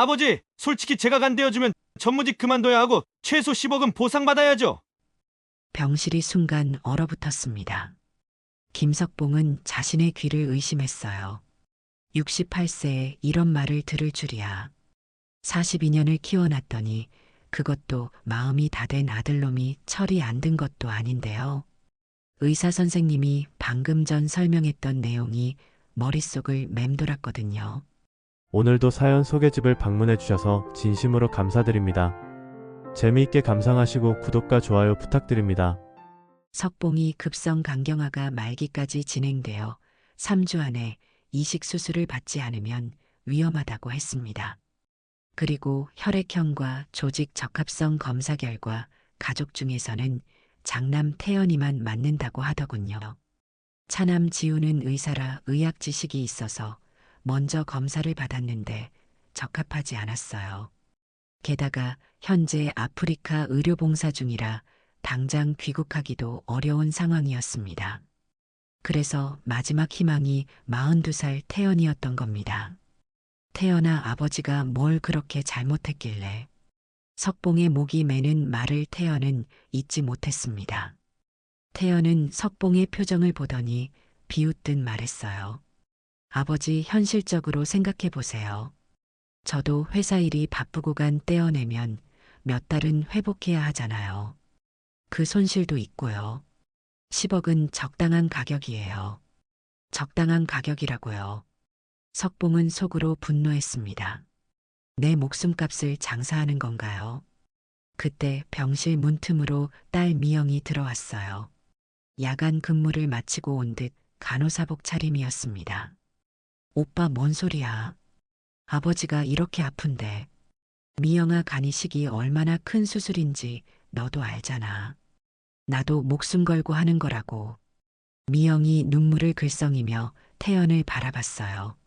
아버지, 솔직히 제가 간대어주면 전무직 그만둬야 하고 최소 10억은 보상받아야죠. 병실이 순간 얼어붙었습니다. 김석봉은 자신의 귀를 의심했어요. 68세에 이런 말을 들을 줄이야. 42년을 키워놨더니 그것도 마음이 다 된 아들놈이 철이 안 든 것도 아닌데요. 의사 선생님이 방금 전 설명했던 내용이 머릿속을 맴돌았거든요. 오늘도 사연 소개집을 방문해 주셔서 진심으로 감사드립니다. 재미있게 감상하시고 구독과 좋아요 부탁드립니다. 석봉이 급성 간경화가 말기까지 진행되어 3주 안에 이식 수술을 받지 않으면 위험하다고 했습니다. 그리고 혈액형과 조직 적합성 검사 결과 가족 중에서는 장남 태연이만 맞는다고 하더군요. 차남 지우는 의사라 의학 지식이 있어서 먼저 검사를 받았는데 적합하지 않았어요. 게다가 현재 아프리카 의료봉사 중이라 당장 귀국하기도 어려운 상황이었습니다. 그래서 마지막 희망이 42살 태연이었던 겁니다. 태연아, 아버지가 뭘 그렇게 잘못했길래. 석봉의 목이 매는 말을 태연은 잊지 못했습니다. 태연은 석봉의 표정을 보더니 비웃듯 말했어요. 아버지, 현실적으로 생각해 보세요. 저도 회사 일이 바쁘고 간 떼어내면 몇 달은 회복해야 하잖아요. 그 손실도 있고요. 10억은 적당한 가격이에요. 적당한 가격이라고요. 석봉은 속으로 분노했습니다. 내 목숨값을 장사하는 건가요? 그때 병실 문틈으로 딸 미영이 들어왔어요. 야간 근무를 마치고 온 듯 간호사복 차림이었습니다. 오빠, 뭔 소리야? 아버지가 이렇게 아픈데. 미영아, 간이식이 얼마나 큰 수술인지 너도 알잖아. 나도 목숨 걸고 하는 거라고. 미영이 눈물을 글썽이며 태연을 바라봤어요.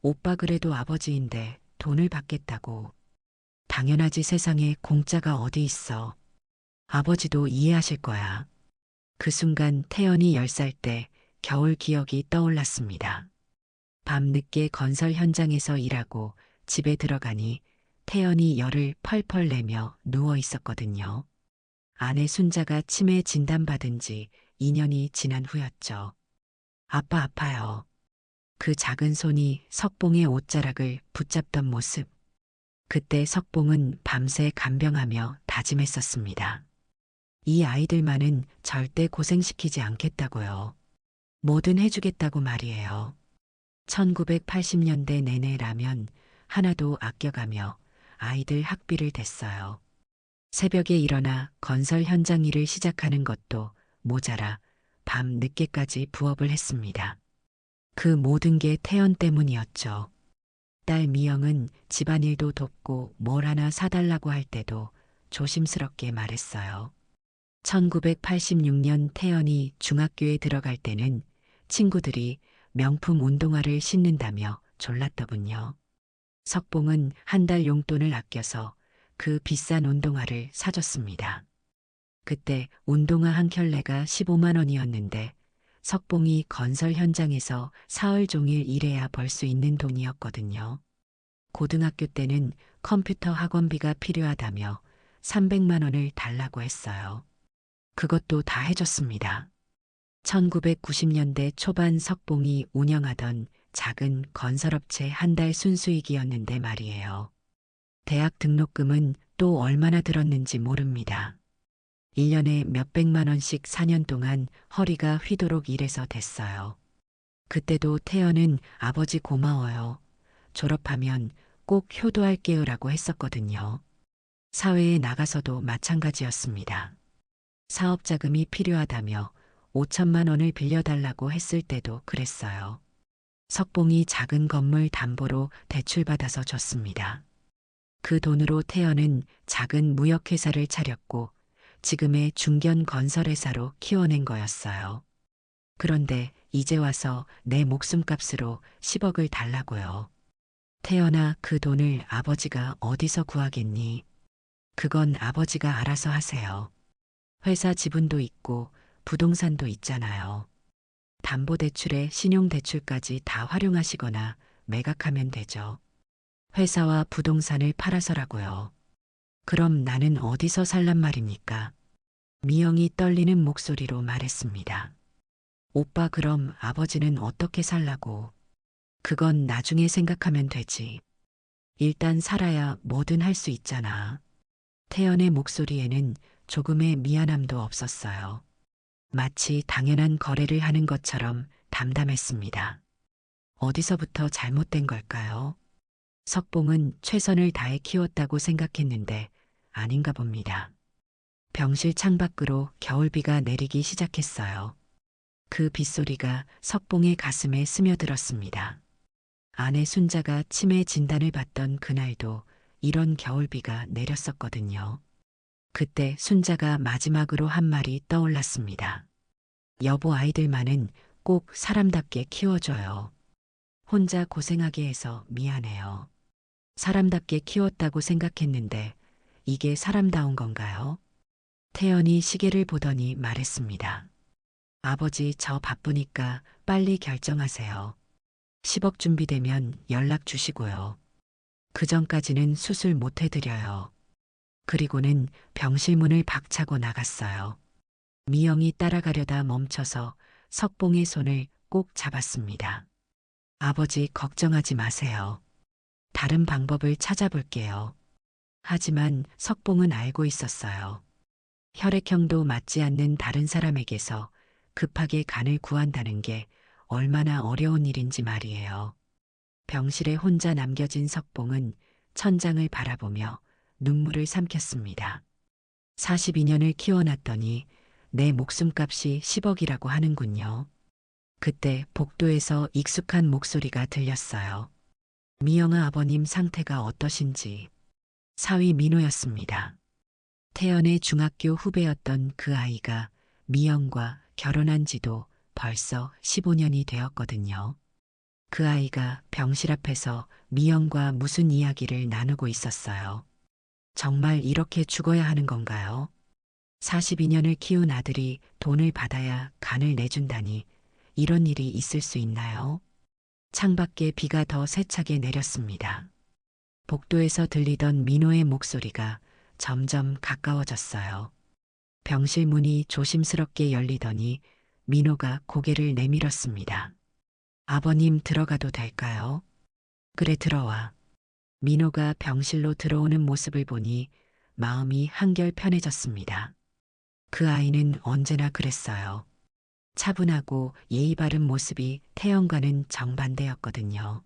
오빠, 그래도 아버지인데 돈을 받겠다고. 당연하지, 세상에 공짜가 어디 있어. 아버지도 이해하실 거야. 그 순간 태연이 10살 때 겨울 기억이 떠올랐습니다. 밤늦게 건설 현장에서 일하고 집에 들어가니 태연이 열을 펄펄 내며 누워 있었거든요. 아내 순자가 치매 진단받은 지 2년이 지난 후였죠. 아빠, 아파요. 그 작은 손이 석봉의 옷자락을 붙잡던 모습. 그때 석봉은 밤새 간병하며 다짐했었습니다. 이 아이들만은 절대 고생시키지 않겠다고요. 뭐든 해주겠다고 말이에요. 1980년대 내내라면 하나도 아껴가며 아이들 학비를 댔어요. 새벽에 일어나 건설 현장 일을 시작하는 것도 모자라 밤 늦게까지 부업을 했습니다. 그 모든 게 태연 때문이었죠. 딸 미영은 집안일도 돕고 뭘 하나 사달라고 할 때도 조심스럽게 말했어요. 1986년 태연이 중학교에 들어갈 때는 친구들이 명품 운동화를 신는다며 졸랐더군요. 석봉은 한 달 용돈을 아껴서 그 비싼 운동화를 사줬습니다. 그때 운동화 한 켤레가 15만 원이었는데 석봉이 건설 현장에서 사흘 종일 일해야 벌 수 있는 돈이었거든요. 고등학교 때는 컴퓨터 학원비가 필요하다며 300만 원을 달라고 했어요. 그것도 다 해줬습니다. 1990년대 초반 석봉이 운영하던 작은 건설업체 한 달 순수익이었는데 말이에요. 대학 등록금은 또 얼마나 들었는지 모릅니다. 1년에 몇백만 원씩 4년 동안 허리가 휘도록 일해서 됐어요. 그때도 태연은 아버지 고마워요. 졸업하면 꼭 효도할게요라고 했었거든요. 사회에 나가서도 마찬가지였습니다. 사업 자금이 필요하다며 5천만 원을 빌려달라고 했을 때도 그랬어요. 석봉이 작은 건물 담보로 대출받아서 줬습니다. 그 돈으로 태연은 작은 무역회사를 차렸고 지금의 중견 건설회사로 키워낸 거였어요. 그런데 이제 와서 내 목숨값으로 10억을 달라고요. 태연아, 그 돈을 아버지가 어디서 구하겠니? 그건 아버지가 알아서 하세요. 회사 지분도 있고 부동산도 있잖아요. 담보대출에 신용대출까지 다 활용하시거나 매각하면 되죠. 회사와 부동산을 팔아서라고요. 그럼 나는 어디서 살란 말입니까? 미영이 떨리는 목소리로 말했습니다. 오빠, 그럼 아버지는 어떻게 살라고? 그건 나중에 생각하면 되지. 일단 살아야 뭐든 할 수 있잖아. 태연의 목소리에는 조금의 미안함도 없었어요. 마치 당연한 거래를 하는 것처럼 담담했습니다. 어디서부터 잘못된 걸까요? 석봉은 최선을 다해 키웠다고 생각했는데 아닌가 봅니다. 병실 창밖으로 겨울비가 내리기 시작했어요. 그 빗소리가 석봉의 가슴에 스며들었습니다. 아내 순자가 치매 진단을 받던 그날도 이런 겨울비가 내렸었거든요. 그때 순자가 마지막으로 한 말이 떠올랐습니다. 여보, 아이들만은 꼭 사람답게 키워줘요. 혼자 고생하게 해서 미안해요. 사람답게 키웠다고 생각했는데 이게 사람다운 건가요? 태연이 시계를 보더니 말했습니다. 아버지, 저 바쁘니까 빨리 결정하세요. 10억 준비되면 연락 주시고요. 그 전까지는 수술 못 해드려요. 그리고는 병실 문을 박차고 나갔어요. 미영이 따라가려다 멈춰서 석봉의 손을 꼭 잡았습니다. 아버지, 걱정하지 마세요. 다른 방법을 찾아볼게요. 하지만 석봉은 알고 있었어요. 혈액형도 맞지 않는 다른 사람에게서 급하게 간을 구한다는 게 얼마나 어려운 일인지 말이에요. 병실에 혼자 남겨진 석봉은 천장을 바라보며 눈물을 삼켰습니다. 42년을 키워놨더니 내 목숨값이 10억이라고 하는군요. 그때 복도에서 익숙한 목소리가 들렸어요. 미영아, 아버님 상태가 어떠신지. 사위 민호였습니다. 태연의 중학교 후배였던 그 아이가 미영과 결혼한 지도 벌써 15년이 되었거든요. 그 아이가 병실 앞에서 미영과 무슨 이야기를 나누고 있었어요. 정말 이렇게 죽어야 하는 건가요? 42년을 키운 아들이 돈을 받아야 간을 내준다니 이런 일이 있을 수 있나요? 창밖에 비가 더 세차게 내렸습니다. 복도에서 들리던 민호의 목소리가 점점 가까워졌어요. 병실 문이 조심스럽게 열리더니 민호가 고개를 내밀었습니다. 아버님, 들어가도 될까요? 그래, 들어와. 민호가 병실로 들어오는 모습을 보니 마음이 한결 편해졌습니다. 그 아이는 언제나 그랬어요. 차분하고 예의 바른 모습이 태연과는 정반대였거든요.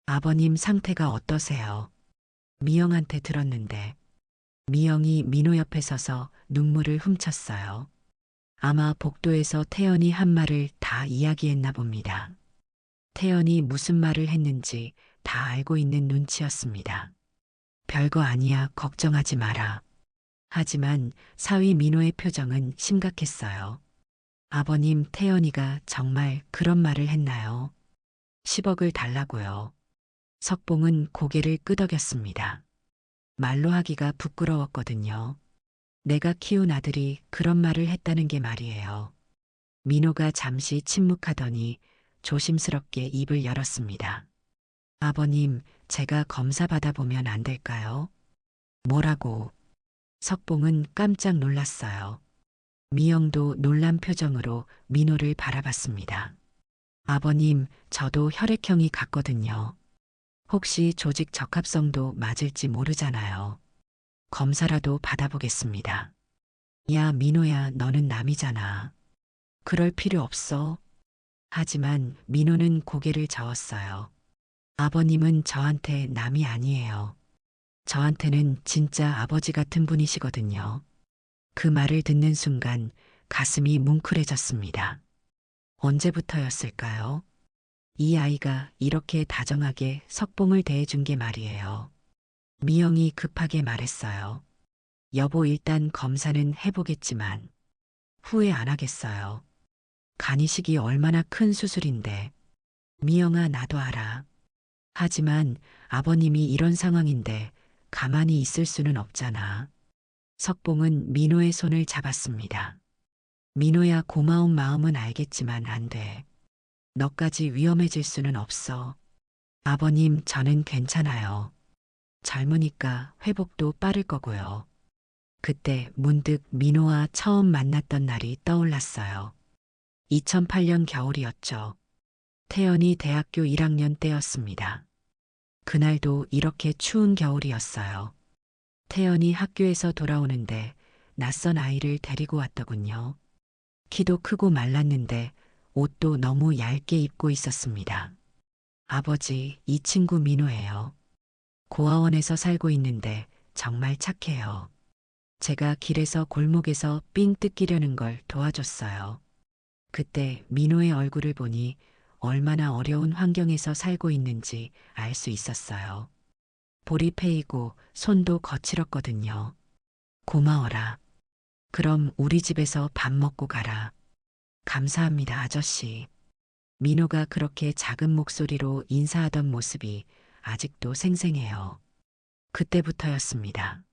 아버님 상태가 어떠세요? 미영한테 들었는데. 미영이 민호 옆에 서서 눈물을 훔쳤어요. 아마 복도에서 태연이 한 말을 다 이야기했나 봅니다. 태연이 무슨 말을 했는지 다 알고 있는 눈치였습니다. 별거 아니야, 걱정하지 마라. 하지만 사위 민호의 표정은 심각했어요. 아버님, 태연이가 정말 그런 말을 했나요? 10억을 달라고요. 석봉은 고개를 끄덕였습니다. 말로 하기가 부끄러웠거든요. 내가 키운 아들이 그런 말을 했다는 게 말이에요. 민호가 잠시 침묵하더니 조심스럽게 입을 열었습니다. 아버님, 제가 검사 받아보면 안 될까요? 뭐라고? 석봉은 깜짝 놀랐어요. 미영도 놀란 표정으로 민호를 바라봤습니다. 아버님, 저도 혈액형이 같거든요. 혹시 조직 적합성도 맞을지 모르잖아요. 검사라도 받아보겠습니다. 야, 민호야, 너는 남이잖아. 그럴 필요 없어. 하지만 민호는 고개를 저었어요. 아버님은 저한테 남이 아니에요. 저한테는 진짜 아버지 같은 분이시거든요. 그 말을 듣는 순간 가슴이 뭉클해졌습니다. 언제부터였을까요? 이 아이가 이렇게 다정하게 석봉을 대해준 게 말이에요. 미영이 급하게 말했어요. 여보, 일단 검사는 해보겠지만 후회 안 하겠어요. 간이식이 얼마나 큰 수술인데. 미영아, 나도 알아. 하지만 아버님이 이런 상황인데 가만히 있을 수는 없잖아. 석봉은 민호의 손을 잡았습니다. 민호야, 고마운 마음은 알겠지만 안 돼. 너까지 위험해질 수는 없어. 아버님, 저는 괜찮아요. 젊으니까 회복도 빠를 거고요. 그때 문득 민호와 처음 만났던 날이 떠올랐어요. 2008년 겨울이었죠. 태연이 대학교 1학년 때였습니다. 그날도 이렇게 추운 겨울이었어요. 태연이 학교에서 돌아오는데 낯선 아이를 데리고 왔더군요. 키도 크고 말랐는데 옷도 너무 얇게 입고 있었습니다. 아버지, 이 친구 민호예요. 고아원에서 살고 있는데 정말 착해요. 제가 길에서 골목에서 삥 뜯기려는 걸 도와줬어요. 그때 민호의 얼굴을 보니 얼마나 어려운 환경에서 살고 있는지 알 수 있었어요. 볼이 패이고 손도 거칠었거든요. 고마워라. 그럼 우리 집에서 밥 먹고 가라. 감사합니다, 아저씨. 민호가 그렇게 작은 목소리로 인사하던 모습이 아직도 생생해요. 그때부터였습니다.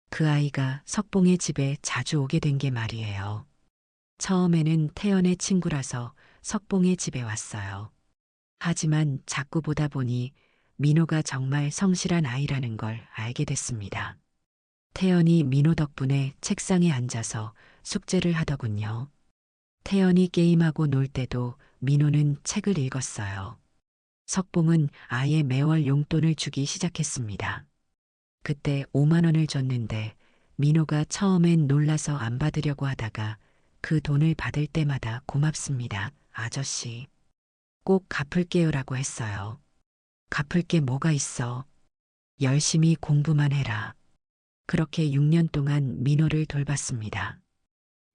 그 아이가 석봉의 집에 자주 오게 된 게 말이에요. 처음에는 태연의 친구라서 석봉의 집에 왔어요. 하지만 자꾸 보다 보니 민호가 정말 성실한 아이라는 걸 알게 됐습니다. 태연이 민호 덕분에 책상에 앉아서 숙제를 하더군요. 태연이 게임하고 놀 때도 민호는 책을 읽었어요. 석봉은 아예 매월 용돈을 주기 시작했습니다. 그때 5만 원을 줬는데 민호가 처음엔 놀라서 안 받으려고 하다가 그 돈을 받을 때마다 고맙습니다, 아저씨. 꼭 갚을게요라고 했어요. 갚을 게 뭐가 있어. 열심히 공부만 해라. 그렇게 6년 동안 민호를 돌봤습니다.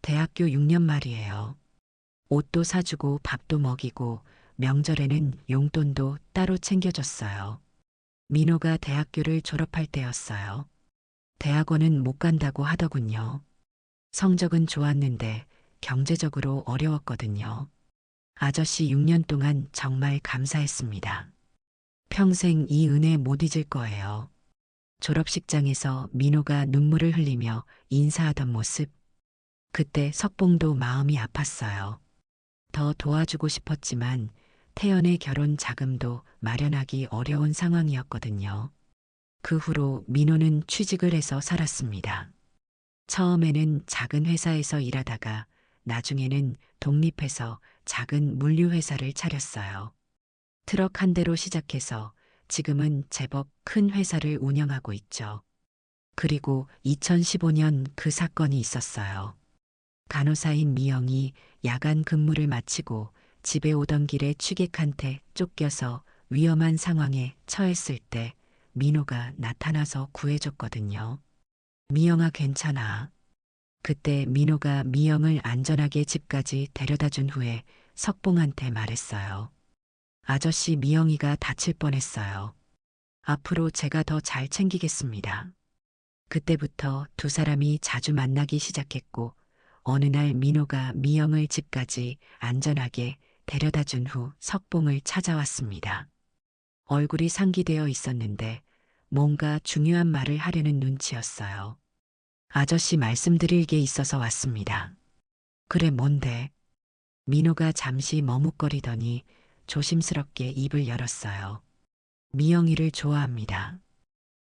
대학교 6년 말이에요. 옷도 사주고 밥도 먹이고 명절에는 용돈도 따로 챙겨줬어요. 민호가 대학교를 졸업할 때였어요. 대학원은 못 간다고 하더군요. 성적은 좋았는데 경제적으로 어려웠거든요. 아저씨 6년 동안 정말 감사했습니다. 평생 이 은혜 못 잊을 거예요. 졸업식장에서 민호가 눈물을 흘리며 인사하던 모습. 그때 석봉도 마음이 아팠어요. 더 도와주고 싶었지만 태연의 결혼 자금도 마련하기 어려운 상황이었거든요. 그 후로 민호는 취직을 해서 살았습니다. 처음에는 작은 회사에서 일하다가 나중에는 독립해서 작은 물류회사를 차렸어요. 트럭 한 대로 시작해서 지금은 제법 큰 회사를 운영하고 있죠. 그리고 2015년 그 사건이 있었어요. 간호사인 미영이 야간 근무를 마치고 집에 오던 길에 취객한테 쫓겨서 위험한 상황에 처했을 때 민호가 나타나서 구해줬거든요. 미영아, 괜찮아. 그때 민호가 미영을 안전하게 집까지 데려다 준 후에 석봉한테 말했어요. 아저씨, 미영이가 다칠 뻔했어요. 앞으로 제가 더 잘 챙기겠습니다. 그때부터 두 사람이 자주 만나기 시작했고 어느 날 민호가 미영을 집까지 안전하게 데려다 준 후 석봉을 찾아왔습니다. 얼굴이 상기되어 있었는데 뭔가 중요한 말을 하려는 눈치였어요. 아저씨, 말씀드릴 게 있어서 왔습니다. 그래, 뭔데? 민호가 잠시 머뭇거리더니 조심스럽게 입을 열었어요. 미영이를 좋아합니다.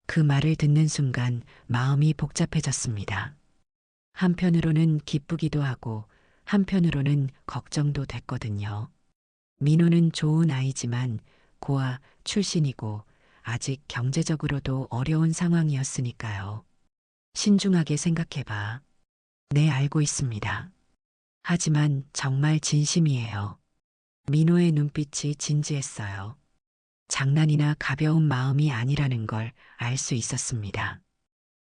그 말을 듣는 순간 마음이 복잡해졌습니다. 한편으로는 기쁘기도 하고 한편으로는 걱정도 됐거든요. 민호는 좋은 아이지만 고아 출신이고 아직 경제적으로도 어려운 상황이었으니까요. 신중하게 생각해봐. 네, 알고 있습니다. 하지만 정말 진심이에요. 민호의 눈빛이 진지했어요. 장난이나 가벼운 마음이 아니라는 걸 알 수 있었습니다.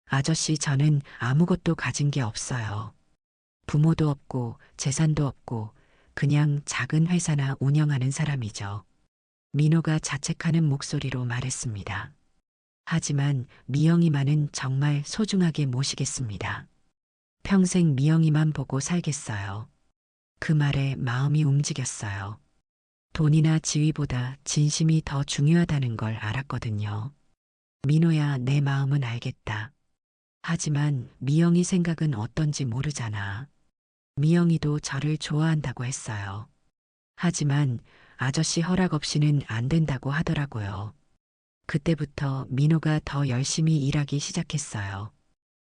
아저씨, 저는 아무것도 가진 게 없어요. 부모도 없고 재산도 없고 그냥 작은 회사나 운영하는 사람이죠. 민호가 자책하는 목소리로 말했습니다. 하지만 미영이만은 정말 소중하게 모시겠습니다. 평생 미영이만 보고 살겠어요. 그 말에 마음이 움직였어요. 돈이나 지위보다 진심이 더 중요하다는 걸 알았거든요. 민호야, 내 마음은 알겠다. 하지만 미영이 생각은 어떤지 모르잖아. 미영이도 저를 좋아한다고 했어요. 하지만 아저씨 허락 없이는 안 된다고 하더라고요. 그때부터 민호가 더 열심히 일하기 시작했어요.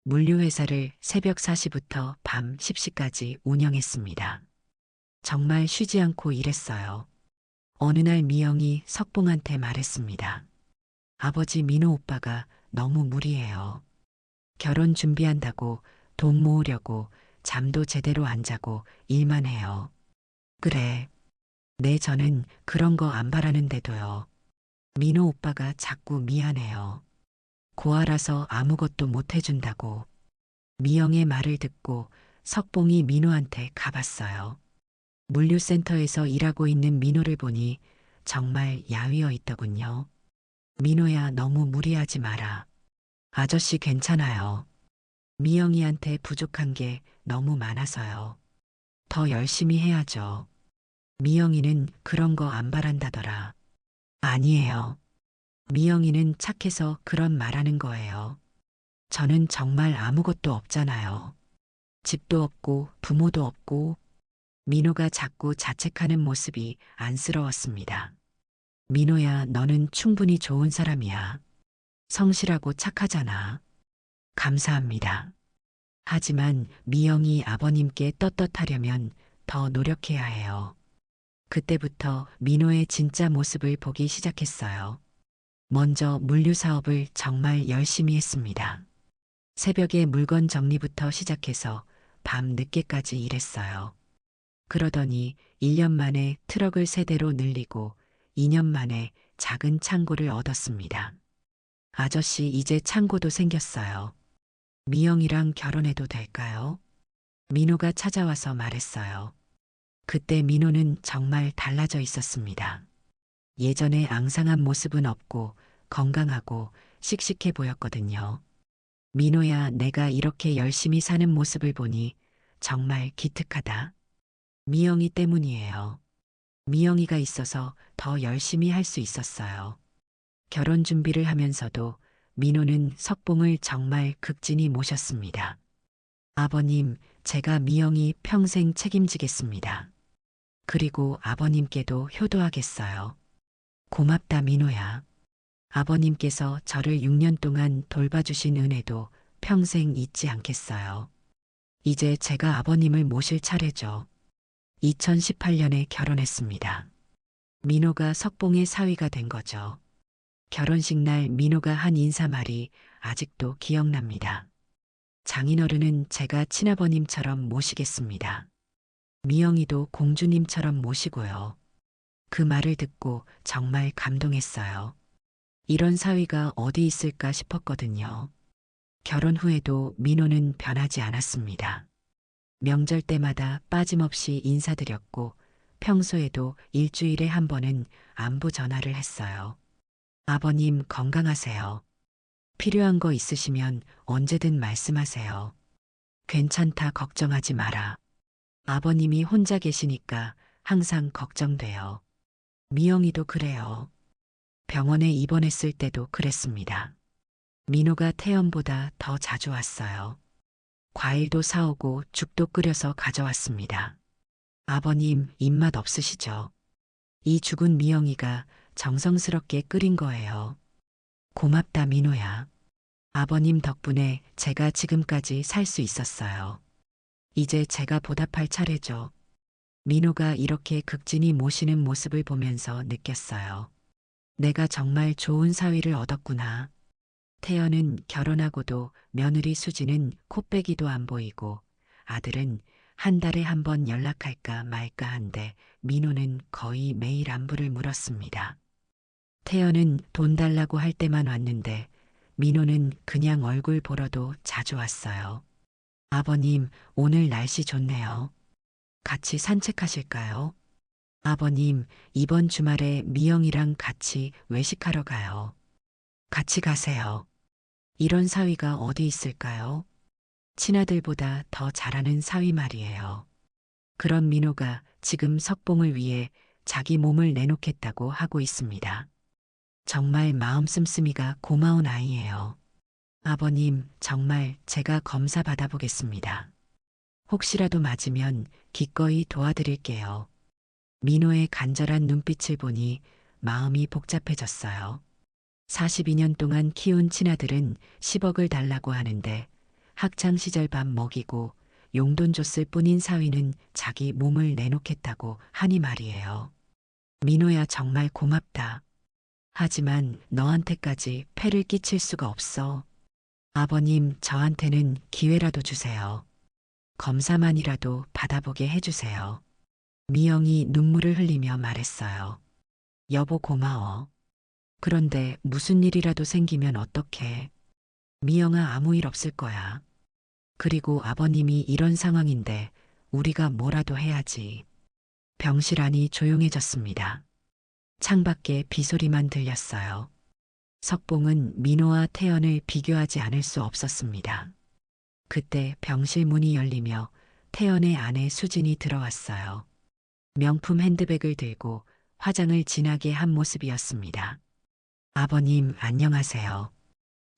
물류회사를 새벽 4시부터 밤 10시까지 운영했습니다. 정말 쉬지 않고 일했어요. 어느 날 미영이 석봉한테 말했습니다. 아버지 민호 오빠가 너무 무리해요. 결혼 준비한다고 돈 모으려고 잠도 제대로 안 자고 일만 해요. 그래. 네, 저는 그런 거 안 바라는데도요. 민호 오빠가 자꾸 미안해요. 고아라서 아무것도 못 해준다고. 미영의 말을 듣고 석봉이 민호한테 가봤어요. 물류센터에서 일하고 있는 민호를 보니 정말 야위어 있더군요. 민호야, 너무 무리하지 마라. 아저씨 괜찮아요. 미영이한테 부족한 게 너무 많아서요. 더 열심히 해야죠. 미영이는 그런 거 안 바란다더라. 아니에요. 미영이는 착해서 그런 말하는 거예요. 저는 정말 아무것도 없잖아요. 집도 없고 부모도 없고. 민호가 자꾸 자책하는 모습이 안쓰러웠습니다. 민호야, 너는 충분히 좋은 사람이야. 성실하고 착하잖아. 감사합니다. 하지만 미영이 아버님께 떳떳하려면 더 노력해야 해요. 그때부터 민호의 진짜 모습을 보기 시작했어요. 먼저 물류 사업을 정말 열심히 했습니다. 새벽에 물건 정리부터 시작해서 밤 늦게까지 일했어요. 그러더니 1년 만에 트럭을 3대로 늘리고 2년 만에 작은 창고를 얻었습니다. 아저씨, 이제 창고도 생겼어요. 미영이랑 결혼해도 될까요? 민호가 찾아와서 말했어요. 그때 민호는 정말 달라져 있었습니다. 예전에 앙상한 모습은 없고 건강하고 씩씩해 보였거든요. 민호야, 내가 이렇게 열심히 사는 모습을 보니 정말 기특하다. 미영이 때문이에요. 미영이가 있어서 더 열심히 할 수 있었어요. 결혼 준비를 하면서도 민호는 석봉을 정말 극진히 모셨습니다. 아버님, 제가 미영이 평생 책임지겠습니다. 그리고 아버님께도 효도하겠어요. 고맙다, 민호야. 아버님께서 저를 6년 동안 돌봐주신 은혜도 평생 잊지 않겠어요. 이제 제가 아버님을 모실 차례죠. 2018년에 결혼했습니다. 민호가 석봉의 사위가 된 거죠. 결혼식 날 민호가 한 인사말이 아직도 기억납니다. 장인어른은 제가 친아버님처럼 모시겠습니다. 미영이도 공주님처럼 모시고요. 그 말을 듣고 정말 감동했어요. 이런 사위가 어디 있을까 싶었거든요. 결혼 후에도 민호는 변하지 않았습니다. 명절 때마다 빠짐없이 인사드렸고 평소에도 일주일에 한 번은 안부 전화를 했어요. 아버님 건강하세요. 필요한 거 있으시면 언제든 말씀하세요. 괜찮다, 걱정하지 마라. 아버님이 혼자 계시니까 항상 걱정돼요. 미영이도 그래요. 병원에 입원했을 때도 그랬습니다. 민호가 태연보다 더 자주 왔어요. 과일도 사오고 죽도 끓여서 가져왔습니다. 아버님, 입맛 없으시죠? 이 죽은 미영이가 정성스럽게 끓인 거예요. 고맙다, 민호야. 아버님 덕분에 제가 지금까지 살 수 있었어요. 이제 제가 보답할 차례죠. 민호가 이렇게 극진히 모시는 모습을 보면서 느꼈어요. 내가 정말 좋은 사위를 얻었구나. 태연은 결혼하고도 며느리 수지는 코빼기도 안 보이고 아들은 한 달에 한 번 연락할까 말까 한데 민호는 거의 매일 안부를 물었습니다. 태연은 돈 달라고 할 때만 왔는데 민호는 그냥 얼굴 보러도 자주 왔어요. 아버님, 오늘 날씨 좋네요. 같이 산책하실까요? 아버님, 이번 주말에 미영이랑 같이 외식하러 가요. 같이 가세요. 이런 사위가 어디 있을까요? 친아들보다 더 잘하는 사위 말이에요. 그런 민호가 지금 석봉을 위해 자기 몸을 내놓겠다고 하고 있습니다. 정말 마음 씀씀이가 고마운 아이예요. 아버님, 정말 제가 검사 받아보겠습니다. 혹시라도 맞으면 기꺼이 도와드릴게요. 민호의 간절한 눈빛을 보니 마음이 복잡해졌어요. 42년 동안 키운 친아들은 10억을 달라고 하는데 학창시절 밥 먹이고 용돈 줬을 뿐인 사위는 자기 몸을 내놓겠다고 하니 말이에요. 민호야 정말 고맙다. 하지만 너한테까지 폐를 끼칠 수가 없어. 아버님 저한테는 기회라도 주세요. 검사만이라도 받아보게 해주세요. 미영이 눈물을 흘리며 말했어요. 여보 고마워. 그런데 무슨 일이라도 생기면 어떡해. 미영아 아무 일 없을 거야. 그리고 아버님이 이런 상황인데 우리가 뭐라도 해야지. 병실 안이 조용해졌습니다. 창밖에 비소리만 들렸어요. 석봉은 민호와 태연을 비교하지 않을 수 없었습니다. 그때 병실 문이 열리며 태연의 아내 수진이 들어왔어요. 명품 핸드백을 들고 화장을 진하게 한 모습이었습니다. 아버님 안녕하세요.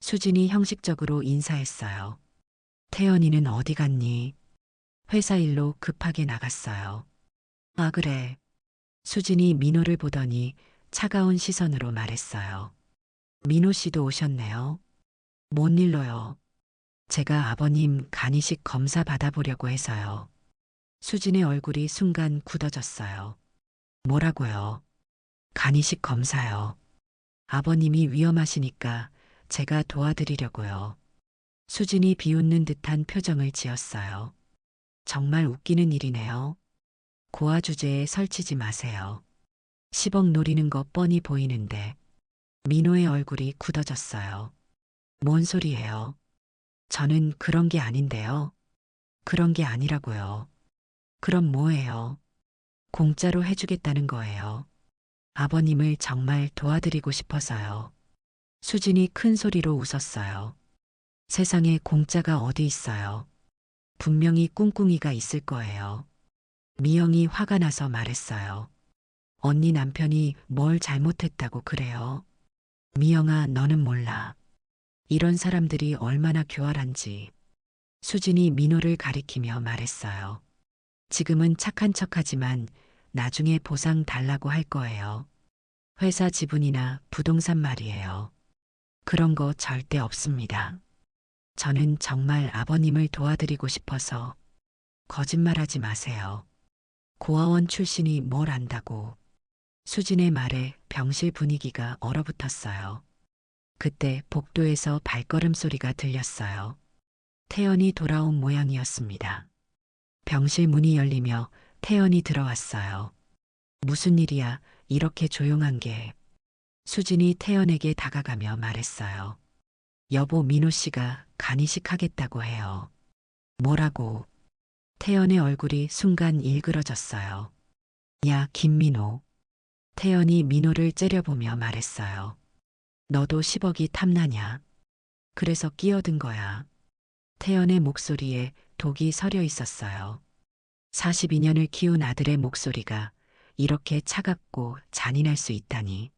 수진이 형식적으로 인사했어요. 태연이는 어디 갔니? 회사 일로 급하게 나갔어요. 아 그래. 수진이 민호를 보더니 차가운 시선으로 말했어요. 민호 씨도 오셨네요. 뭔 일로요? 제가 아버님 간이식 검사 받아보려고 해서요. 수진의 얼굴이 순간 굳어졌어요. 뭐라고요? 간이식 검사요. 아버님이 위험하시니까 제가 도와드리려고요. 수진이 비웃는 듯한 표정을 지었어요. 정말 웃기는 일이네요. 고아 주제에 설치지 마세요. 10억 노리는 거 뻔히 보이는데. 민호의 얼굴이 굳어졌어요. 뭔 소리예요? 저는 그런 게 아닌데요. 그런 게 아니라고요. 그럼 뭐예요? 공짜로 해주겠다는 거예요. 아버님을 정말 도와드리고 싶어서요. 수진이 큰 소리로 웃었어요. 세상에 공짜가 어디 있어요. 분명히 꿍꿍이가 있을 거예요. 미영이 화가 나서 말했어요. 언니 남편이 뭘 잘못했다고 그래요? 미영아, 너는 몰라. 이런 사람들이 얼마나 교활한지. 수진이 민호를 가리키며 말했어요. 지금은 착한 척하지만 나중에 보상 달라고 할 거예요. 회사 지분이나 부동산 말이에요. 그런 거 절대 없습니다. 저는 정말 아버님을 도와드리고 싶어서. 거짓말하지 마세요. 고아원 출신이 뭘 안다고. 수진의 말에 병실 분위기가 얼어붙었어요. 그때 복도에서 발걸음 소리가 들렸어요. 태연이 돌아온 모양이었습니다. 병실 문이 열리며 태연이 들어왔어요. 무슨 일이야, 이렇게 조용한 게. 수진이 태연에게 다가가며 말했어요. 여보 민호 씨가 간이식 하겠다고 해요. 뭐라고? 태연의 얼굴이 순간 일그러졌어요. 야, 김민호. 태연이 민호를 째려보며 말했어요. 너도 10억이 탐나냐? 그래서 끼어든 거야. 태연의 목소리에 독이 서려 있었어요. 42년을 키운 아들의 목소리가 이렇게 차갑고 잔인할 수 있다니.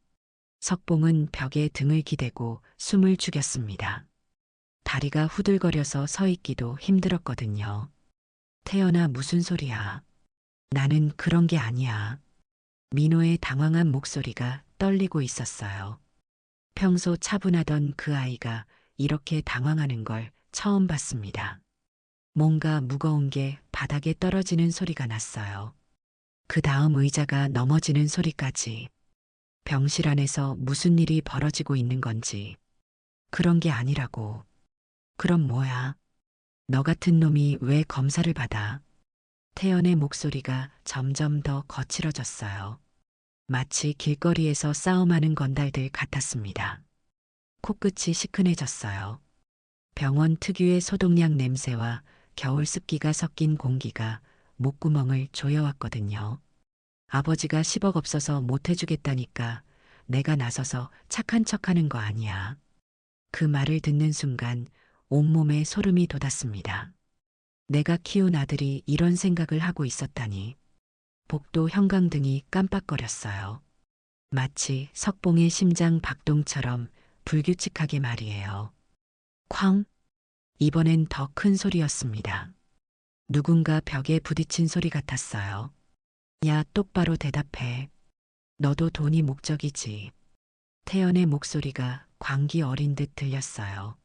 석봉은 벽에 등을 기대고 숨을 죽였습니다. 다리가 후들거려서 서 있기도 힘들었거든요. 태연아 무슨 소리야. 나는 그런 게 아니야. 민호의 당황한 목소리가 떨리고 있었어요. 평소 차분하던 그 아이가 이렇게 당황하는 걸 처음 봤습니다. 뭔가 무거운 게 바닥에 떨어지는 소리가 났어요. 그 다음 의자가 넘어지는 소리까지. 병실 안에서 무슨 일이 벌어지고 있는 건지. 그런 게 아니라고. 그럼 뭐야? 너 같은 놈이 왜 검사를 받아? 태연의 목소리가 점점 더 거칠어졌어요. 마치 길거리에서 싸움하는 건달들 같았습니다. 코끝이 시큰해졌어요. 병원 특유의 소독약 냄새와 겨울 습기가 섞인 공기가 목구멍을 조여왔거든요. 아버지가 10억 없어서 못 해주겠다니까 내가 나서서 착한 척하는 거 아니야. 그 말을 듣는 순간 온몸에 소름이 돋았습니다. 내가 키운 아들이 이런 생각을 하고 있었다니. 복도 형광등이 깜빡거렸어요. 마치 석봉의 심장 박동처럼 불규칙하게 말이에요. 쾅! 이번엔 더 큰 소리였습니다. 누군가 벽에 부딪힌 소리 같았어요. 야, 똑바로 대답해. 너도 돈이 목적이지. 태연의 목소리가 광기 어린 듯 들렸어요.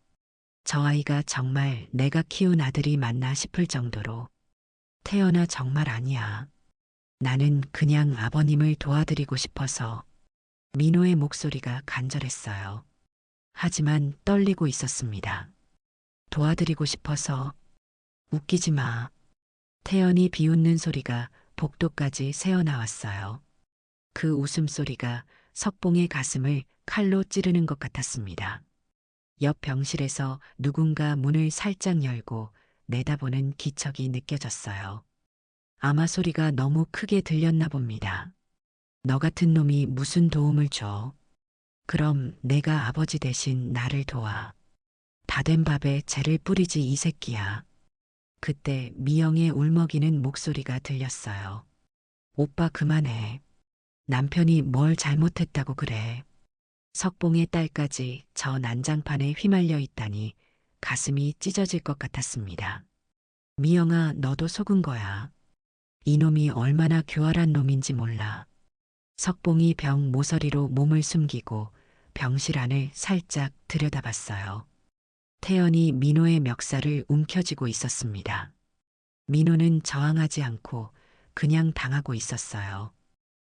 저 아이가 정말 내가 키운 아들이 맞나 싶을 정도로. 태연아, 정말 아니야. 나는 그냥 아버님을 도와드리고 싶어서. 민호의 목소리가 간절했어요. 하지만 떨리고 있었습니다. 도와드리고 싶어서. 웃기지 마. 태연이 비웃는 소리가 복도까지 새어나왔어요. 그 웃음소리가 석봉의 가슴을 칼로 찌르는 것 같았습니다. 옆 병실에서 누군가 문을 살짝 열고 내다보는 기척이 느껴졌어요. 아마 소리가 너무 크게 들렸나 봅니다. 너 같은 놈이 무슨 도움을 줘? 그럼 내가 아버지 대신 나를 도와. 다 된 밥에 재를 뿌리지 이 새끼야. 그때 미영의 울먹이는 목소리가 들렸어요. 오빠 그만해. 남편이 뭘 잘못했다고 그래. 석봉의 딸까지 저 난장판에 휘말려 있다니 가슴이 찢어질 것 같았습니다. 미영아, 너도 속은 거야. 이놈이 얼마나 교활한 놈인지 몰라. 석봉이 병 모서리로 몸을 숨기고 병실 안을 살짝 들여다봤어요. 태연이 민호의 멱살을 움켜쥐고 있었습니다. 민호는 저항하지 않고 그냥 당하고 있었어요.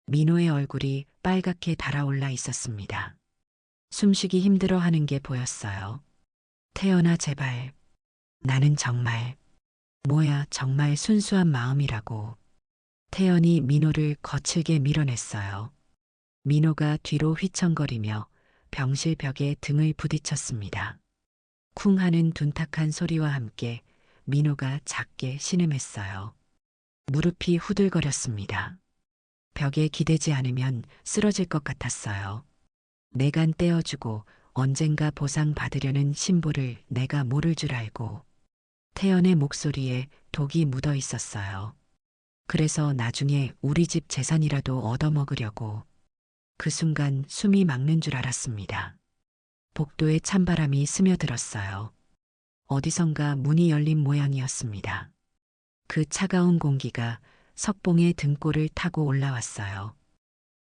민호의 얼굴이 빨갛게 달아올라 있었습니다. 숨쉬기 힘들어하는 게 보였어요. 태연아, 제발. 나는 정말. 뭐야, 정말 순수한 마음이라고. 태연이 민호를 거칠게 밀어냈어요. 민호가 뒤로 휘청거리며 병실 벽에 등을 부딪혔습니다. 쿵 하는 둔탁한 소리와 함께 민호가 작게 신음했어요. 무릎이 후들거렸습니다. 벽에 기대지 않으면 쓰러질 것 같았어요. 내간 떼어주고 언젠가 보상받으려는 신부를 내가 모를 줄 알고. 태연의 목소리에 독이 묻어 있었어요. 그래서 나중에 우리 집 재산이라도 얻어먹으려고. 그 순간 숨이 막는 줄 알았습니다. 복도에 찬바람이 스며들었어요. 어디선가 문이 열린 모양이었습니다. 그 차가운 공기가 석봉의 등골을 타고 올라왔어요.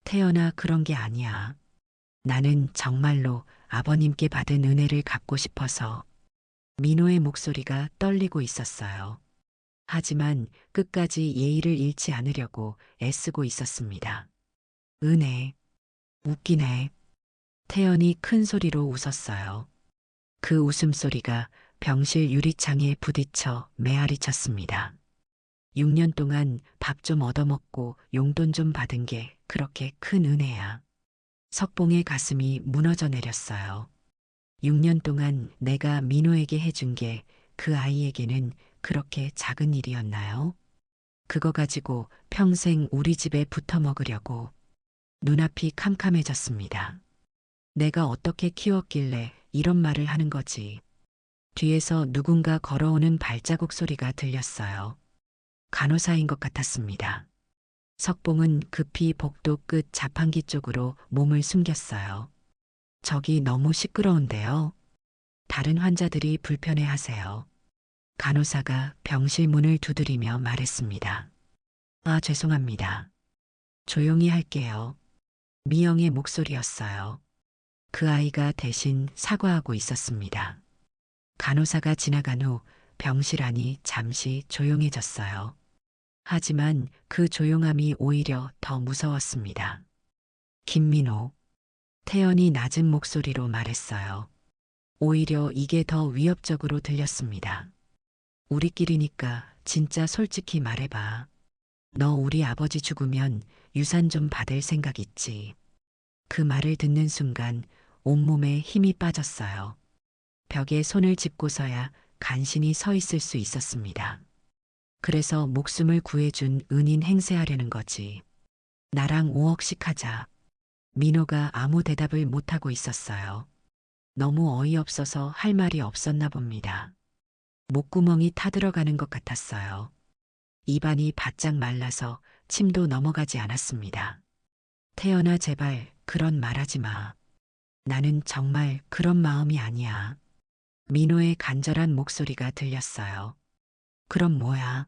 태연아, 그런 게 아니야. 나는 정말로 아버님께 받은 은혜를 갚고 싶어서. 민호의 목소리가 떨리고 있었어요. 하지만 끝까지 예의를 잃지 않으려고 애쓰고 있었습니다. 은혜. 웃기네. 태연이 큰 소리로 웃었어요. 그 웃음소리가 병실 유리창에 부딪혀 메아리 쳤습니다. 6년 동안 밥 좀 얻어먹고 용돈 좀 받은 게 그렇게 큰 은혜야. 석봉의 가슴이 무너져 내렸어요. 6년 동안 내가 민호에게 해준 게 그 아이에게는 그렇게 작은 일이었나요? 그거 가지고 평생 우리 집에 붙어 먹으려고. 눈앞이 캄캄해졌습니다. 내가 어떻게 키웠길래 이런 말을 하는 거지. 뒤에서 누군가 걸어오는 발자국 소리가 들렸어요. 간호사인 것 같았습니다. 석봉은 급히 복도 끝 자판기 쪽으로 몸을 숨겼어요. 저기 너무 시끄러운데요. 다른 환자들이 불편해하세요. 간호사가 병실 문을 두드리며 말했습니다. 아, 죄송합니다. 조용히 할게요. 미영의 목소리였어요. 그 아이가 대신 사과하고 있었습니다. 간호사가 지나간 후 병실 안이 잠시 조용해졌어요. 하지만 그 조용함이 오히려 더 무서웠습니다. 김민호. 태연이 낮은 목소리로 말했어요. 오히려 이게 더 위협적으로 들렸습니다. 우리끼리니까 진짜 솔직히 말해봐. 너 우리 아버지 죽으면 유산 좀 받을 생각 있지. 그 말을 듣는 순간 온몸에 힘이 빠졌어요. 벽에 손을 짚고서야 간신히 서 있을 수 있었습니다. 그래서 목숨을 구해준 은인 행세하려는 거지. 나랑 5억씩 하자. 민호가 아무 대답을 못하고 있었어요. 너무 어이없어서 할 말이 없었나 봅니다. 목구멍이 타들어가는 것 같았어요. 입안이 바짝 말라서 침도 넘어가지 않았습니다. 태연아, 제발 그런 말하지 마. 나는 정말 그런 마음이 아니야. 민호의 간절한 목소리가 들렸어요. 그럼 뭐야?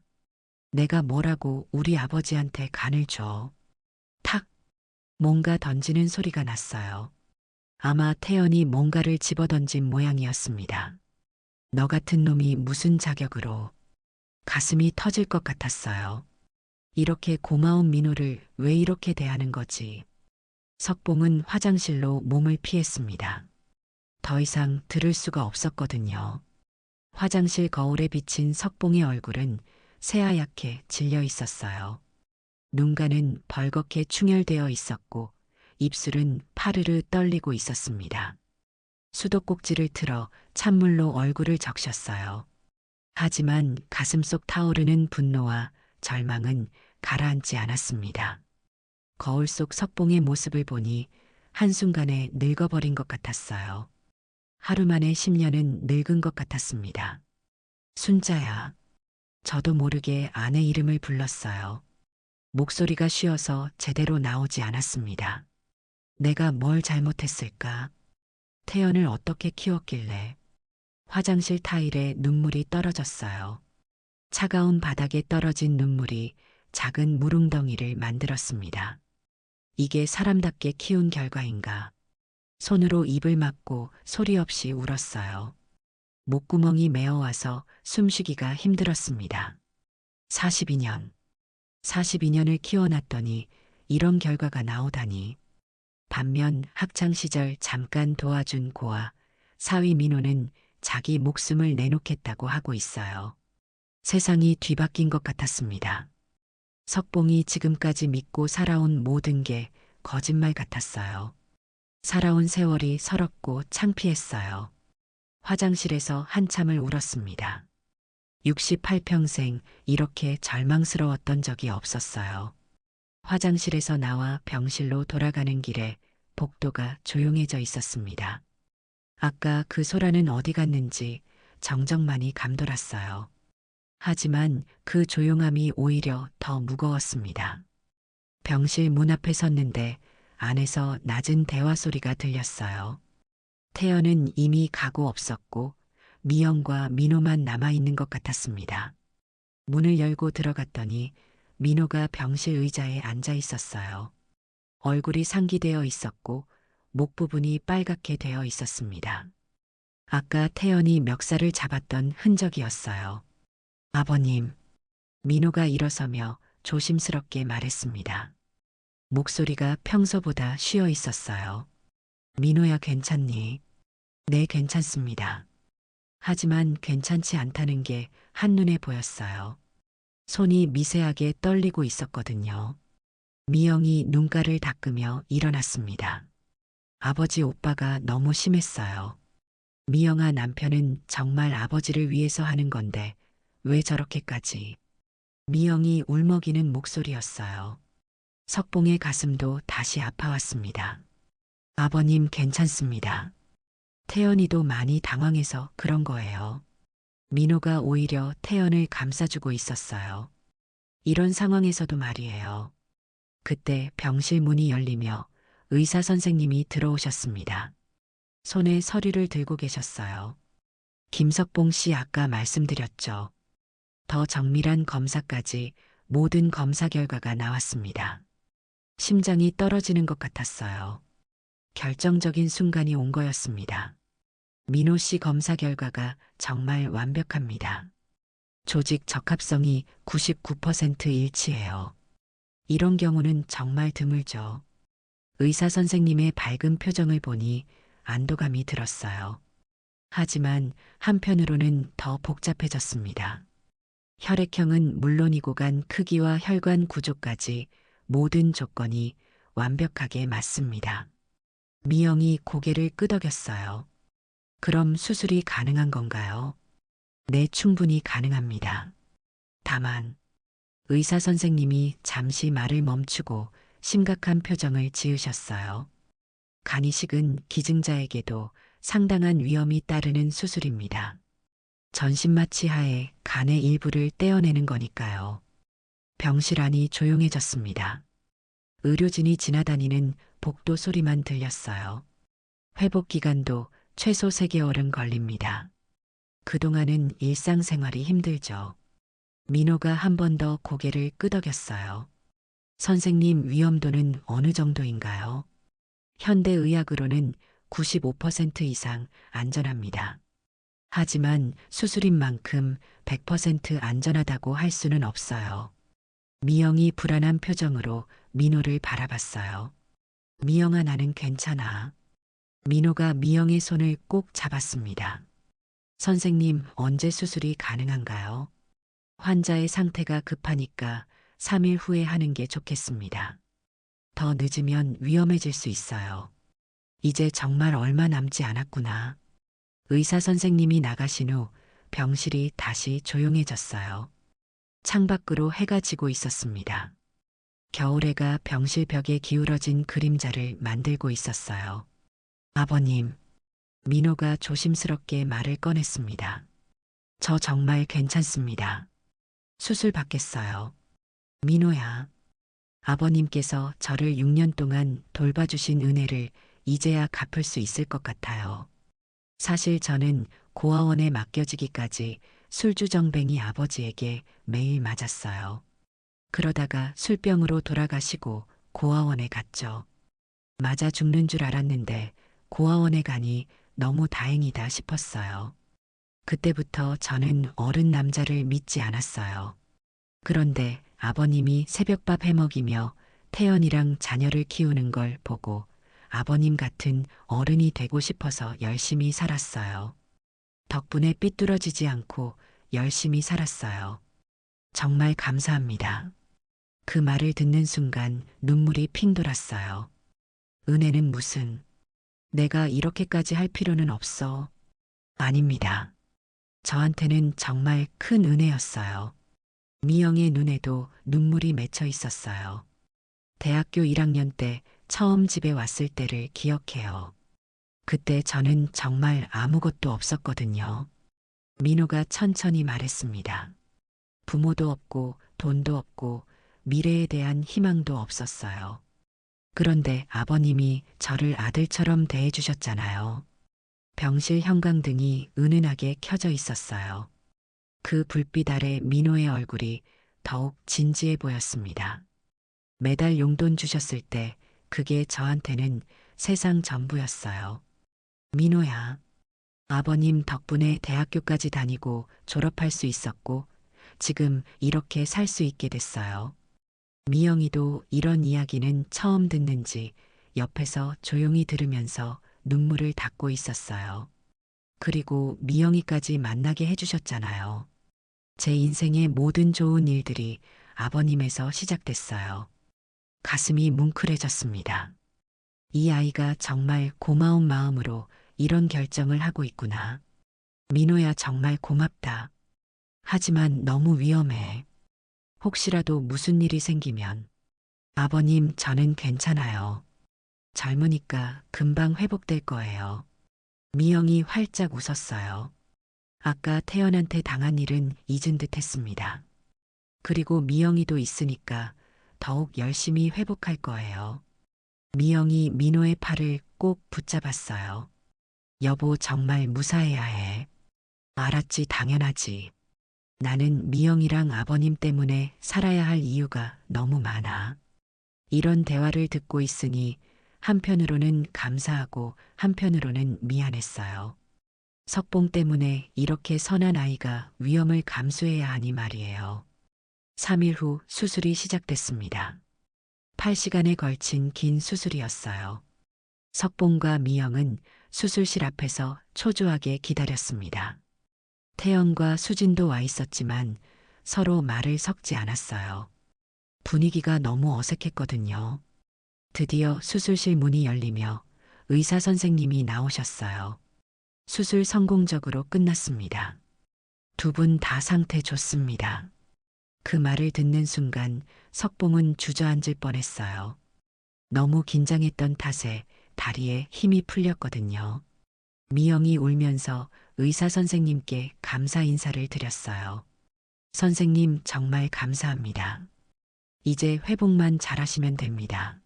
내가 뭐라고 우리 아버지한테 간을 줘. 탁! 뭔가 던지는 소리가 났어요. 아마 태연이 뭔가를 집어던진 모양이었습니다. 너 같은 놈이 무슨 자격으로. 가슴이 터질 것 같았어요. 이렇게 고마운 민호를 왜 이렇게 대하는 거지? 석봉은 화장실로 몸을 피했습니다. 더 이상 들을 수가 없었거든요. 화장실 거울에 비친 석봉의 얼굴은 새하얗게 질려 있었어요. 눈가는 벌겋게 충혈되어 있었고 입술은 파르르 떨리고 있었습니다. 수도꼭지를 틀어 찬물로 얼굴을 적셨어요. 하지만 가슴속 타오르는 분노와 절망은 가라앉지 않았습니다. 거울 속 석봉의 모습을 보니 한순간에 늙어버린 것 같았어요. 하루 만에 10년은 늙은 것 같았습니다. 순자야. 저도 모르게 아내 이름을 불렀어요. 목소리가 쉬어서 제대로 나오지 않았습니다. 내가 뭘 잘못했을까? 태연을 어떻게 키웠길래? 화장실 타일에 눈물이 떨어졌어요. 차가운 바닥에 떨어진 눈물이 작은 물웅덩이를 만들었습니다. 이게 사람답게 키운 결과인가? 손으로 입을 막고 소리 없이 울었어요. 목구멍이 메어와서 숨쉬기가 힘들었습니다. 42년. 42년을 키워놨더니 이런 결과가 나오다니. 반면 학창시절 잠깐 도와준 고아 사위 민호는 자기 목숨을 내놓겠다고 하고 있어요. 세상이 뒤바뀐 것 같았습니다. 석봉이 지금까지 믿고 살아온 모든 게 거짓말 같았어요. 살아온 세월이 서럽고 창피했어요. 화장실에서 한참을 울었습니다. 68평생 이렇게 절망스러웠던 적이 없었어요. 화장실에서 나와 병실로 돌아가는 길에 복도가 조용해져 있었습니다. 아까 그 소라는 어디 갔는지 정적만이 감돌았어요. 하지만 그 조용함이 오히려 더 무거웠습니다. 병실 문 앞에 섰는데 안에서 낮은 대화 소리가 들렸어요. 태연은 이미 가고 없었고 미영과 민호만 남아있는 것 같았습니다. 문을 열고 들어갔더니 민호가 병실 의자에 앉아 있었어요. 얼굴이 상기되어 있었고 목 부분이 빨갛게 되어 있었습니다. 아까 태연이 멱살을 잡았던 흔적이었어요. 아버님, 민호가 일어서며 조심스럽게 말했습니다. 목소리가 평소보다 쉬어 있었어요. 민호야, 괜찮니? 네, 괜찮습니다. 하지만 괜찮지 않다는 게 한눈에 보였어요. 손이 미세하게 떨리고 있었거든요. 미영이 눈가를 닦으며 일어났습니다. 아버지, 오빠가 너무 심했어요. 미영아, 남편은 정말 아버지를 위해서 하는 건데 왜 저렇게까지. 미영이 울먹이는 목소리였어요. 석봉의 가슴도 다시 아파왔습니다. 아버님, 괜찮습니다. 태연이도 많이 당황해서 그런 거예요. 민호가 오히려 태연을 감싸주고 있었어요. 이런 상황에서도 말이에요. 그때 병실 문이 열리며 의사 선생님이 들어오셨습니다. 손에 서류를 들고 계셨어요. 김석봉 씨, 아까 말씀드렸죠. 더 정밀한 검사까지 모든 검사 결과가 나왔습니다. 심장이 떨어지는 것 같았어요. 결정적인 순간이 온 거였습니다. 민호 씨 검사 결과가 정말 완벽합니다. 조직 적합성이 99% 일치해요. 이런 경우는 정말 드물죠. 의사 선생님의 밝은 표정을 보니 안도감이 들었어요. 하지만 한편으로는 더 복잡해졌습니다. 혈액형은 물론이고 간 크기와 혈관 구조까지 모든 조건이 완벽하게 맞습니다. 미영이 고개를 끄덕였어요. 그럼 수술이 가능한 건가요? 네, 충분히 가능합니다. 다만 의사 선생님이 잠시 말을 멈추고 심각한 표정을 지으셨어요. 간이식은 기증자에게도 상당한 위험이 따르는 수술입니다. 전신마취 하에 간의 일부를 떼어내는 거니까요. 병실 안이 조용해졌습니다. 의료진이 지나다니는 복도 소리만 들렸어요. 회복 기간도 최소 3개월은 걸립니다. 그동안은 일상생활이 힘들죠. 민호가 한 번 더 고개를 끄덕였어요. 선생님, 위험도는 어느 정도인가요? 현대의학으로는 95% 이상 안전합니다. 하지만 수술인 만큼 100% 안전하다고 할 수는 없어요. 미영이 불안한 표정으로 민호를 바라봤어요. 미영아, 나는 괜찮아. 민호가 미영의 손을 꼭 잡았습니다. 선생님, 언제 수술이 가능한가요? 환자의 상태가 급하니까 3일 후에 하는 게 좋겠습니다. 더 늦으면 위험해질 수 있어요. 이제 정말 얼마 남지 않았구나. 의사 선생님이 나가신 후 병실이 다시 조용해졌어요. 창밖으로 해가 지고 있었습니다. 겨울해가 병실 벽에 기울어진 그림자를 만들고 있었어요. 아버님, 민호가 조심스럽게 말을 꺼냈습니다. 저 정말 괜찮습니다. 수술 받겠어요. 민호야, 아버님께서 저를 6년 동안 돌봐주신 은혜를 이제야 갚을 수 있을 것 같아요. 사실 저는 고아원에 맡겨지기까지 술주정뱅이 아버지에게 매일 맞았어요. 그러다가 술병으로 돌아가시고 고아원에 갔죠. 맞아 죽는 줄 알았는데 고아원에 가니 너무 다행이다 싶었어요. 그때부터 저는 어른 남자를 믿지 않았어요. 그런데 아버님이 새벽밥 해먹이며 태연이랑 자녀를 키우는 걸 보고 아버님 같은 어른이 되고 싶어서 열심히 살았어요. 덕분에 삐뚤어지지 않고 열심히 살았어요. 정말 감사합니다. 그 말을 듣는 순간 눈물이 핑 돌았어요. 은혜는 무슨, 내가 이렇게까지 할 필요는 없어. 아닙니다. 저한테는 정말 큰 은혜였어요. 미영의 눈에도 눈물이 맺혀 있었어요. 대학교 1학년 때 처음 집에 왔을 때를 기억해요. 그때 저는 정말 아무것도 없었거든요. 민호가 천천히 말했습니다. 부모도 없고 돈도 없고 미래에 대한 희망도 없었어요. 그런데 아버님이 저를 아들처럼 대해주셨잖아요. 병실 형광등이 은은하게 켜져 있었어요. 그 불빛 아래 민호의 얼굴이 더욱 진지해 보였습니다. 매달 용돈 주셨을 때 그게 저한테는 세상 전부였어요. 민호야, 아버님 덕분에 대학교까지 다니고 졸업할 수 있었고 지금 이렇게 살 수 있게 됐어요. 미영이도 이런 이야기는 처음 듣는지 옆에서 조용히 들으면서 눈물을 닦고 있었어요. 그리고 미영이까지 만나게 해주셨잖아요. 제 인생의 모든 좋은 일들이 아버님에서 시작됐어요. 가슴이 뭉클해졌습니다. 이 아이가 정말 고마운 마음으로 이런 결정을 하고 있구나. 민호야, 정말 고맙다. 하지만 너무 위험해. 혹시라도 무슨 일이 생기면. 아버님, 저는 괜찮아요. 젊으니까 금방 회복될 거예요. 미영이 활짝 웃었어요. 아까 태연한테 당한 일은 잊은 듯 했습니다. 그리고 미영이도 있으니까 더욱 열심히 회복할 거예요. 미영이 민호의 팔을 꼭 붙잡았어요. 여보, 정말 무사해야 해. 알았지, 당연하지. 나는 미영이랑 아버님 때문에 살아야 할 이유가 너무 많아. 이런 대화를 듣고 있으니 한편으로는 감사하고 한편으로는 미안했어요. 석봉 때문에 이렇게 선한 아이가 위험을 감수해야 하니 말이에요. 3일 후 수술이 시작됐습니다. 8시간에 걸친 긴 수술이었어요. 석봉과 미영은 수술실 앞에서 초조하게 기다렸습니다. 태연과 수진도 와 있었지만 서로 말을 섞지 않았어요. 분위기가 너무 어색했거든요. 드디어 수술실 문이 열리며 의사 선생님이 나오셨어요. 수술 성공적으로 끝났습니다. 두 분 다 상태 좋습니다. 그 말을 듣는 순간 석봉은 주저앉을 뻔했어요. 너무 긴장했던 탓에 다리에 힘이 풀렸거든요. 미영이 울면서 의사 선생님께 감사 인사를 드렸어요. 선생님, 정말 감사합니다. 이제 회복만 잘하시면 됩니다.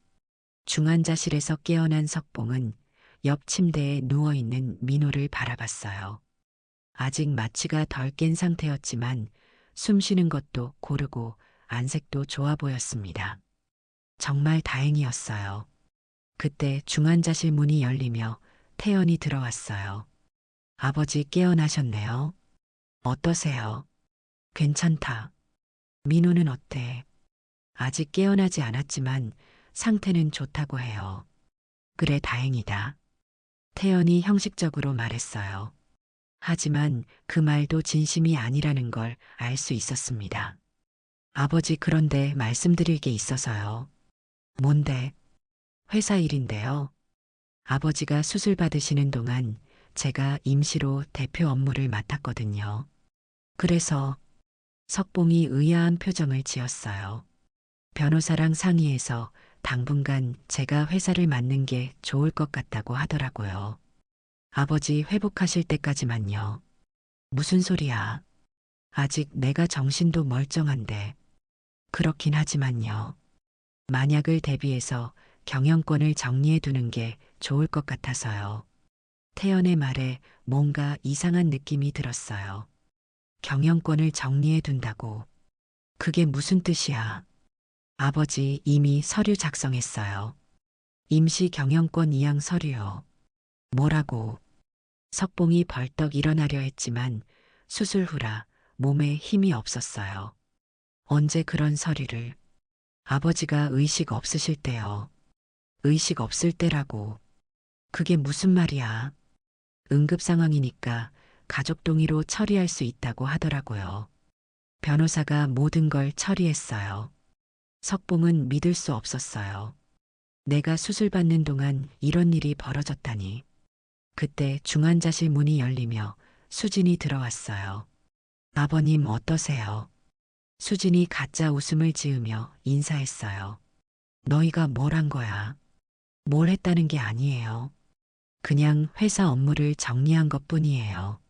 중환자실에서 깨어난 석봉은 옆 침대에 누워있는 민호를 바라봤어요. 아직 마취가 덜 깬 상태였지만 숨 쉬는 것도 고르고 안색도 좋아 보였습니다. 정말 다행이었어요. 그때 중환자실 문이 열리며 태연이 들어왔어요. 아버지 깨어나셨네요. 어떠세요? 괜찮다. 민호는 어때? 아직 깨어나지 않았지만 상태는 좋다고 해요. 그래, 다행이다. 태연이 형식적으로 말했어요. 하지만 그 말도 진심이 아니라는 걸 알 수 있었습니다. 아버지, 그런데 말씀드릴 게 있어서요. 뭔데? 회사 일인데요. 아버지가 수술 받으시는 동안 제가 임시로 대표 업무를 맡았거든요. 그래서 석봉이 의아한 표정을 지었어요. 변호사랑 상의해서 당분간 제가 회사를 맡는 게 좋을 것 같다고 하더라고요. 아버지 회복하실 때까지만요. 무슨 소리야? 아직 내가 정신도 멀쩡한데. 그렇긴 하지만요. 만약을 대비해서 경영권을 정리해 두는 게 좋을 것 같아서요. 태연의 말에 뭔가 이상한 느낌이 들었어요. 경영권을 정리해 둔다고. 그게 무슨 뜻이야? 아버지 이미 서류 작성했어요. 임시 경영권 이양 서류요. 뭐라고? 석봉이 벌떡 일어나려 했지만 수술 후라 몸에 힘이 없었어요. 언제 그런 서류를? 아버지가 의식 없으실 때요. 의식 없을 때라고. 그게 무슨 말이야? 응급 상황이니까 가족 동의로 처리할 수 있다고 하더라고요. 변호사가 모든 걸 처리했어요. 석봉은 믿을 수 없었어요. 내가 수술 받는 동안 이런 일이 벌어졌다니. 그때 중환자실 문이 열리며 수진이 들어왔어요. 아버님 어떠세요? 수진이 가짜 웃음을 지으며 인사했어요. 너희가 뭘 한 거야? 뭘 했다는 게 아니에요. 그냥 회사 업무를 정리한 것뿐이에요.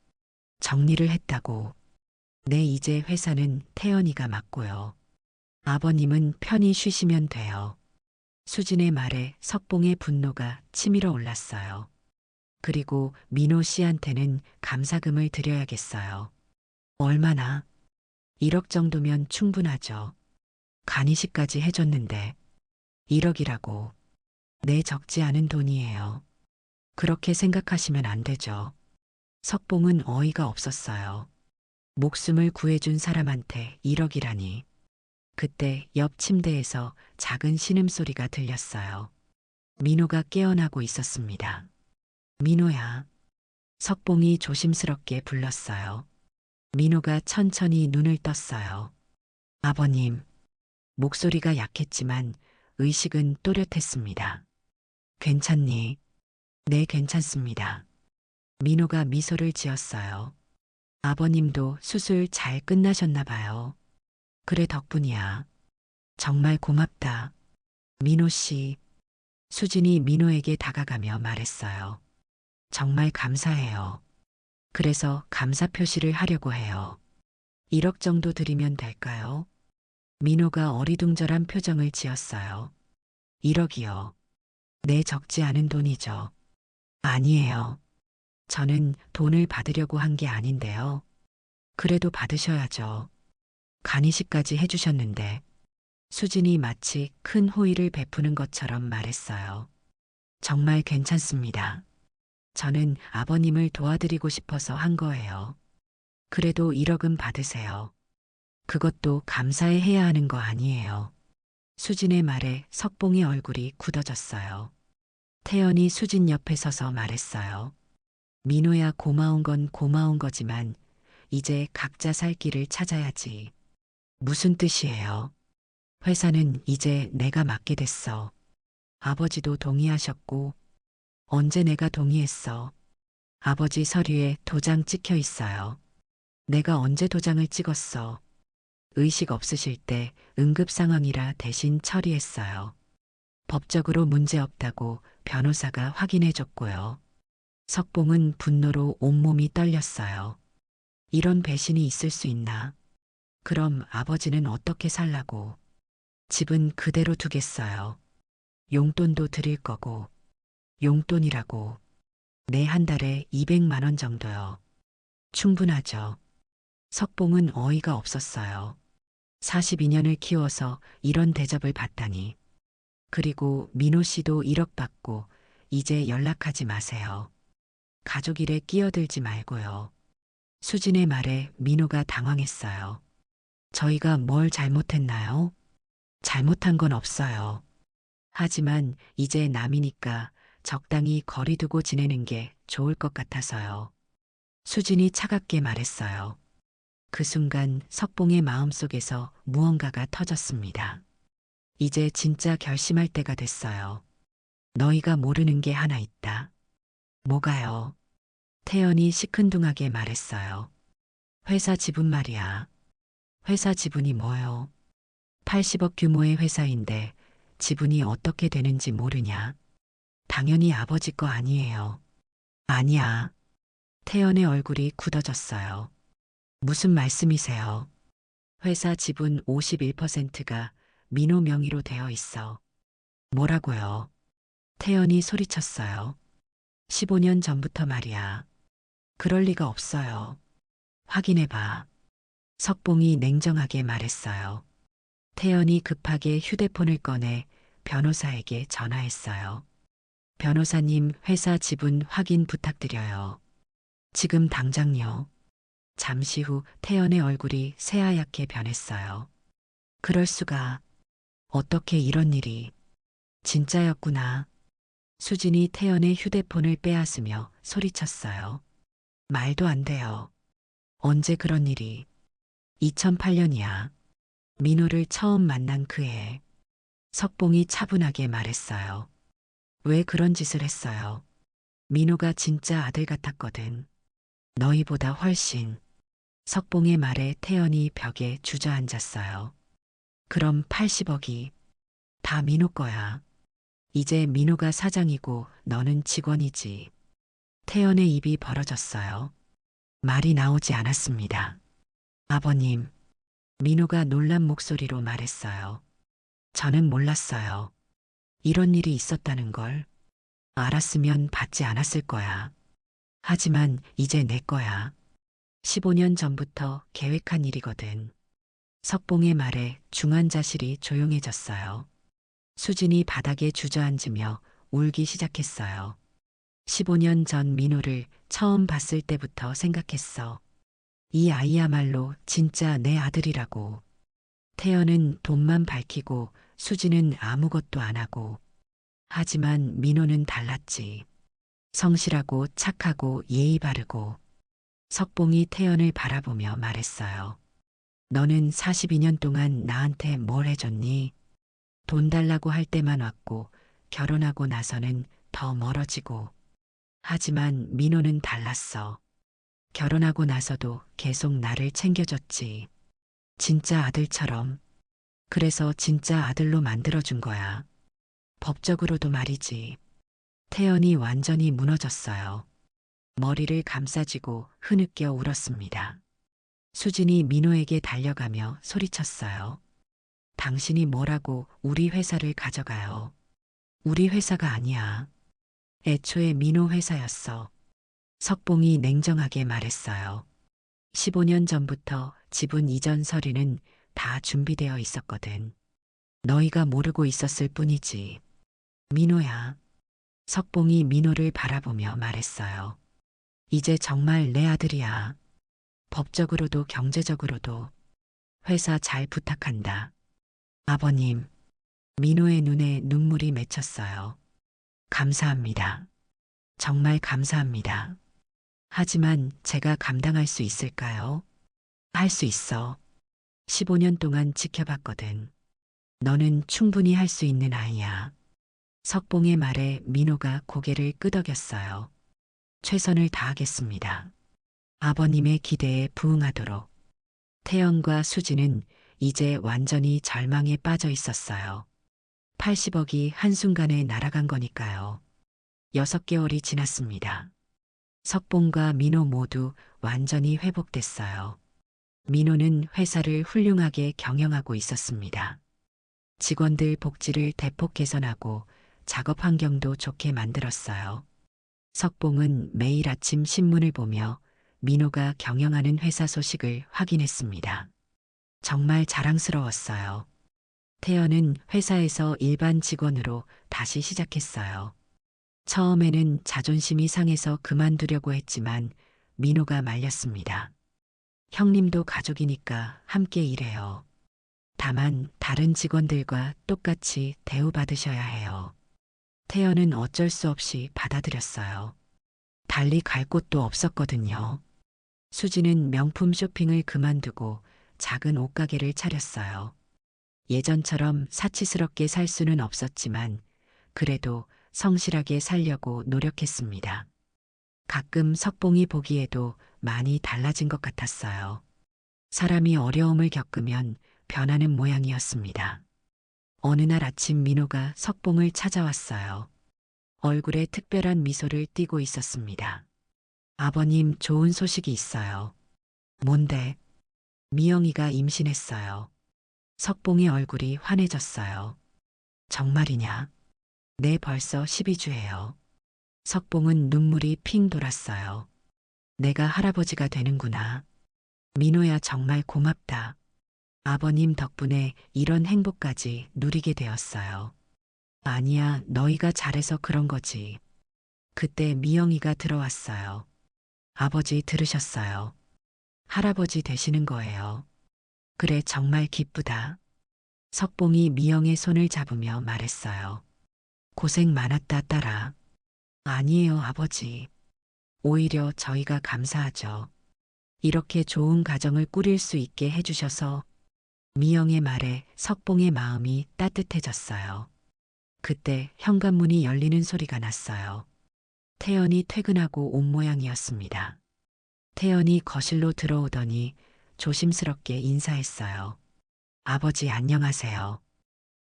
정리를 했다고. 네, 이제 회사는 태연이가 맡고요. 아버님은 편히 쉬시면 돼요. 수진의 말에 석봉의 분노가 치밀어 올랐어요. 그리고 민호 씨한테는 감사금을 드려야겠어요. 얼마나? 1억 정도면 충분하죠. 간이식까지 해줬는데 1억이라고. 네, 적지 않은 돈이에요. 그렇게 생각하시면 안 되죠. 석봉은 어이가 없었어요. 목숨을 구해준 사람한테 1억이라니. 그때 옆 침대에서 작은 신음소리가 들렸어요. 민호가 깨어나고 있었습니다. 민호야. 석봉이 조심스럽게 불렀어요. 민호가 천천히 눈을 떴어요. 아버님. 목소리가 약했지만 의식은 또렷했습니다. 괜찮니? 네, 괜찮습니다. 민호가 미소를 지었어요. 아버님도 수술 잘 끝나셨나 봐요. 그래, 덕분이야. 정말 고맙다. 민호 씨. 수진이 민호에게 다가가며 말했어요. 정말 감사해요. 그래서 감사 표시를 하려고 해요. 1억 정도 드리면 될까요? 민호가 어리둥절한 표정을 지었어요. 1억이요. 네, 적지 않은 돈이죠. 아니에요. 저는 돈을 받으려고 한 게 아닌데요. 그래도 받으셔야죠. 간이식까지 해주셨는데. 수진이 마치 큰 호의를 베푸는 것처럼 말했어요. 정말 괜찮습니다. 저는 아버님을 도와드리고 싶어서 한 거예요. 그래도 1억은 받으세요. 그것도 감사해 해야 하는 거 아니에요. 수진의 말에 석봉의 얼굴이 굳어졌어요. 태연이 수진 옆에 서서 말했어요. 민호야, 고마운 건 고마운 거지만 이제 각자 살 길을 찾아야지. 무슨 뜻이에요? 회사는 이제 내가 맡게 됐어. 아버지도 동의하셨고. 언제 내가 동의했어? 아버지 서류에 도장 찍혀 있어요. 내가 언제 도장을 찍었어? 의식 없으실 때 응급 상황이라 대신 처리했어요. 법적으로 문제 없다고 변호사가 확인해 줬고요. 석봉은 분노로 온몸이 떨렸어요. 이런 배신이 있을 수 있나? 그럼 아버지는 어떻게 살라고? 집은 그대로 두겠어요. 용돈도 드릴 거고. 용돈이라고. 네, 한 달에 200만 원 정도요. 충분하죠. 석봉은 어이가 없었어요. 42년을 키워서 이런 대접을 받다니. 그리고 민호 씨도 1억 받고 이제 연락하지 마세요. 가족 일에 끼어들지 말고요. 수진의 말에 민호가 당황했어요. 저희가 뭘 잘못했나요? 잘못한 건 없어요. 하지만 이제 남이니까 적당히 거리 두고 지내는 게 좋을 것 같아서요. 수진이 차갑게 말했어요. 그 순간 석봉의 마음속에서 무언가가 터졌습니다. 이제 진짜 결심할 때가 됐어요. 너희가 모르는 게 하나 있다. 뭐가요? 태연이 시큰둥하게 말했어요. 회사 지분 말이야. 회사 지분이 뭐요? 80억 규모의 회사인데 지분이 어떻게 되는지 모르냐? 당연히 아버지 거 아니에요. 아니야. 태연의 얼굴이 굳어졌어요. 무슨 말씀이세요? 회사 지분 51%가 민호 명의로 되어 있어. 뭐라고요? 태연이 소리쳤어요. 15년 전부터 말이야. 그럴 리가 없어요. 확인해봐. 석봉이 냉정하게 말했어요. 태연이 급하게 휴대폰을 꺼내 변호사에게 전화했어요. 변호사님, 회사 지분 확인 부탁드려요. 지금 당장요. 잠시 후 태연의 얼굴이 새하얗게 변했어요. 그럴 수가. 어떻게 이런 일이. 진짜였구나. 수진이 태연의 휴대폰을 빼앗으며 소리쳤어요. 말도 안 돼요. 언제 그런 일이. 2008년이야. 민호를 처음 만난 그 해. 석봉이 차분하게 말했어요. 왜 그런 짓을 했어요? 민호가 진짜 아들 같았거든. 너희보다 훨씬. 석봉의 말에 태연이 벽에 주저앉았어요. 그럼 80억이 다 민호 거야. 이제 민호가 사장이고 너는 직원이지. 태연의 입이 벌어졌어요. 말이 나오지 않았습니다. 아버님, 민호가 놀란 목소리로 말했어요. 저는 몰랐어요. 이런 일이 있었다는 걸. 알았으면 받지 않았을 거야. 하지만 이제 내 거야. 15년 전부터 계획한 일이거든. 석봉의 말에 중환자실이 조용해졌어요. 수진이 바닥에 주저앉으며 울기 시작했어요. 15년 전 민호를 처음 봤을 때부터 생각했어. 이 아이야말로 진짜 내 아들이라고. 태연은 돈만 밝히고 수진은 아무것도 안 하고. 하지만 민호는 달랐지. 성실하고 착하고 예의 바르고. 석봉이 태연을 바라보며 말했어요. 너는 42년 동안 나한테 뭘 해줬니? 돈 달라고 할 때만 왔고 결혼하고 나서는 더 멀어지고. 하지만 민호는 달랐어. 결혼하고 나서도 계속 나를 챙겨줬지. 진짜 아들처럼. 그래서 진짜 아들로 만들어준 거야. 법적으로도 말이지. 태연이 완전히 무너졌어요. 머리를 감싸쥐고 흐느껴 울었습니다. 수진이 민호에게 달려가며 소리쳤어요. 당신이 뭐라고 우리 회사를 가져가요. 우리 회사가 아니야. 애초에 민호 회사였어. 석봉이 냉정하게 말했어요. 15년 전부터 지분 이전 서류는 다 준비되어 있었거든. 너희가 모르고 있었을 뿐이지. 민호야. 석봉이 민호를 바라보며 말했어요. 이제 정말 내 아들이야. 법적으로도 경제적으로도. 회사 잘 부탁한다. 아버님. 민호의 눈에 눈물이 맺혔어요. 감사합니다. 정말 감사합니다. 하지만 제가 감당할 수 있을까요? 할 수 있어. 15년 동안 지켜봤거든. 너는 충분히 할 수 있는 아이야. 석봉의 말에 민호가 고개를 끄덕였어요. 최선을 다하겠습니다. 아버님의 기대에 부응하도록. 태연과 수진은 이제 완전히 절망에 빠져 있었어요. 80억이 한순간에 날아간 거니까요. 6개월이 지났습니다. 석봉과 민호 모두 완전히 회복됐어요. 민호는 회사를 훌륭하게 경영하고 있었습니다. 직원들 복지를 대폭 개선하고 작업 환경도 좋게 만들었어요. 석봉은 매일 아침 신문을 보며 민호가 경영하는 회사 소식을 확인했습니다. 정말 자랑스러웠어요. 태연은 회사에서 일반 직원으로 다시 시작했어요. 처음에는 자존심이 상해서 그만두려고 했지만 민호가 말렸습니다. 형님도 가족이니까 함께 일해요. 다만 다른 직원들과 똑같이 대우받으셔야 해요. 태연은 어쩔 수 없이 받아들였어요. 달리 갈 곳도 없었거든요. 수지는 명품 쇼핑을 그만두고 작은 옷가게를 차렸어요. 예전처럼 사치스럽게 살 수는 없었지만 그래도 성실하게 살려고 노력했습니다. 가끔 석봉이 보기에도 많이 달라진 것 같았어요. 사람이 어려움을 겪으면 변하는 모양이었습니다. 어느 날 아침 민호가 석봉을 찾아왔어요. 얼굴에 특별한 미소를 띠고 있었습니다. 아버님, 좋은 소식이 있어요. 뭔데? 미영이가 임신했어요. 석봉의 얼굴이 환해졌어요. 정말이냐? 네, 벌써 12주예요. 석봉은 눈물이 핑 돌았어요. 내가 할아버지가 되는구나. 민호야, 정말 고맙다. 아버님 덕분에 이런 행복까지 누리게 되었어요. 아니야, 너희가 잘해서 그런 거지. 그때 미영이가 들어왔어요. 아버지 들으셨어요. 할아버지 되시는 거예요. 그래, 정말 기쁘다. 석봉이 미영의 손을 잡으며 말했어요. 고생 많았다, 딸아. 아니에요, 아버지. 오히려 저희가 감사하죠. 이렇게 좋은 가정을 꾸릴 수 있게 해주셔서. 미영의 말에 석봉의 마음이 따뜻해졌어요. 그때 현관문이 열리는 소리가 났어요. 태연이 퇴근하고 온 모양이었습니다. 태연이 거실로 들어오더니 조심스럽게 인사했어요. 아버지, 안녕하세요.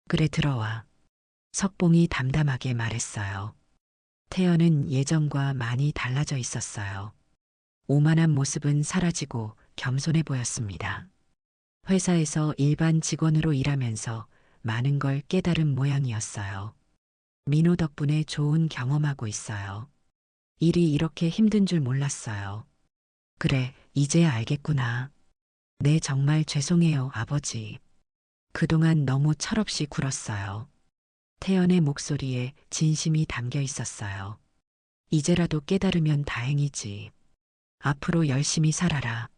그래, 들어와. 석봉이 담담하게 말했어요. 태연은 예전과 많이 달라져 있었어요. 오만한 모습은 사라지고 겸손해 보였습니다. 회사에서 일반 직원으로 일하면서 많은 걸 깨달은 모양이었어요. 민호 덕분에 좋은 경험하고 있어요. 일이 이렇게 힘든 줄 몰랐어요. 그래, 이제야 알겠구나. 네, 정말 죄송해요, 아버지. 그동안 너무 철없이 굴었어요. 태연의 목소리에 진심이 담겨 있었어요. 이제라도 깨달으면 다행이지. 앞으로 열심히 살아라.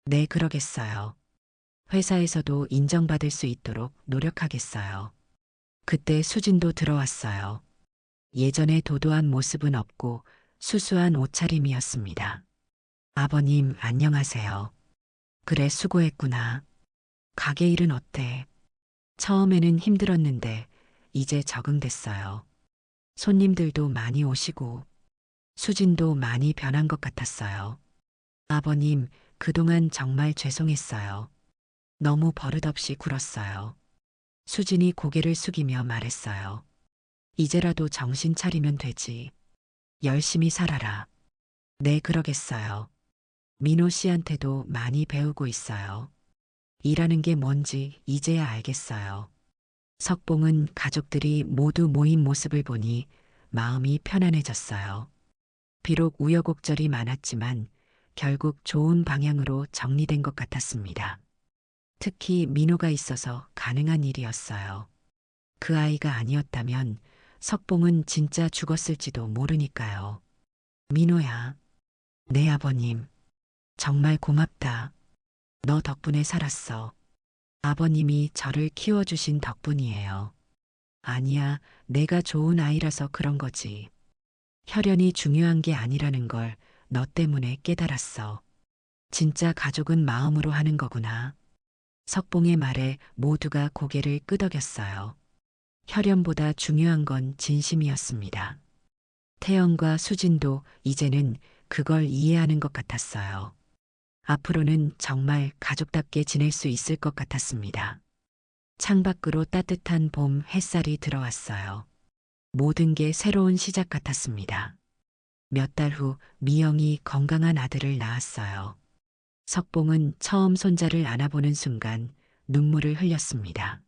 네, 그러겠어요. 회사에서도 인정받을 수 있도록 노력하겠어요. 그때 수진도 들어왔어요. 예전의 도도한 모습은 없고 수수한 옷차림이었습니다. 아버님, 안녕하세요. 그래, 수고했구나. 가게 일은 어때? 처음에는 힘들었는데 이제 적응됐어요. 손님들도 많이 오시고 수진도 많이 변한 것 같았어요. 아버님, 그동안 정말 죄송했어요. 너무 버릇없이 굴었어요. 수진이 고개를 숙이며 말했어요. 이제라도 정신 차리면 되지. 열심히 살아라. 네, 그러겠어요. 민호 씨한테도 많이 배우고 있어요. 일하는 게 뭔지 이제야 알겠어요. 석봉은 가족들이 모두 모인 모습을 보니 마음이 편안해졌어요. 비록 우여곡절이 많았지만 결국 좋은 방향으로 정리된 것 같았습니다. 특히 민호가 있어서 가능한 일이었어요. 그 아이가 아니었다면 석봉은 진짜 죽었을지도 모르니까요. 민호야. 네, 아버님. 정말 고맙다. 너 덕분에 살았어. 아버님이 저를 키워주신 덕분이에요. 아니야, 내가 좋은 아이라서 그런 거지. 혈연이 중요한 게 아니라는 걸 너 때문에 깨달았어. 진짜 가족은 마음으로 하는 거구나. 석봉의 말에 모두가 고개를 끄덕였어요. 혈연보다 중요한 건 진심이었습니다. 태연과 수진도 이제는 그걸 이해하는 것 같았어요. 앞으로는 정말 가족답게 지낼 수 있을 것 같았습니다. 창밖으로 따뜻한 봄 햇살이 들어왔어요. 모든 게 새로운 시작 같았습니다. 몇 달 후 미영이 건강한 아들을 낳았어요. 석봉은 처음 손자를 안아보는 순간 눈물을 흘렸습니다.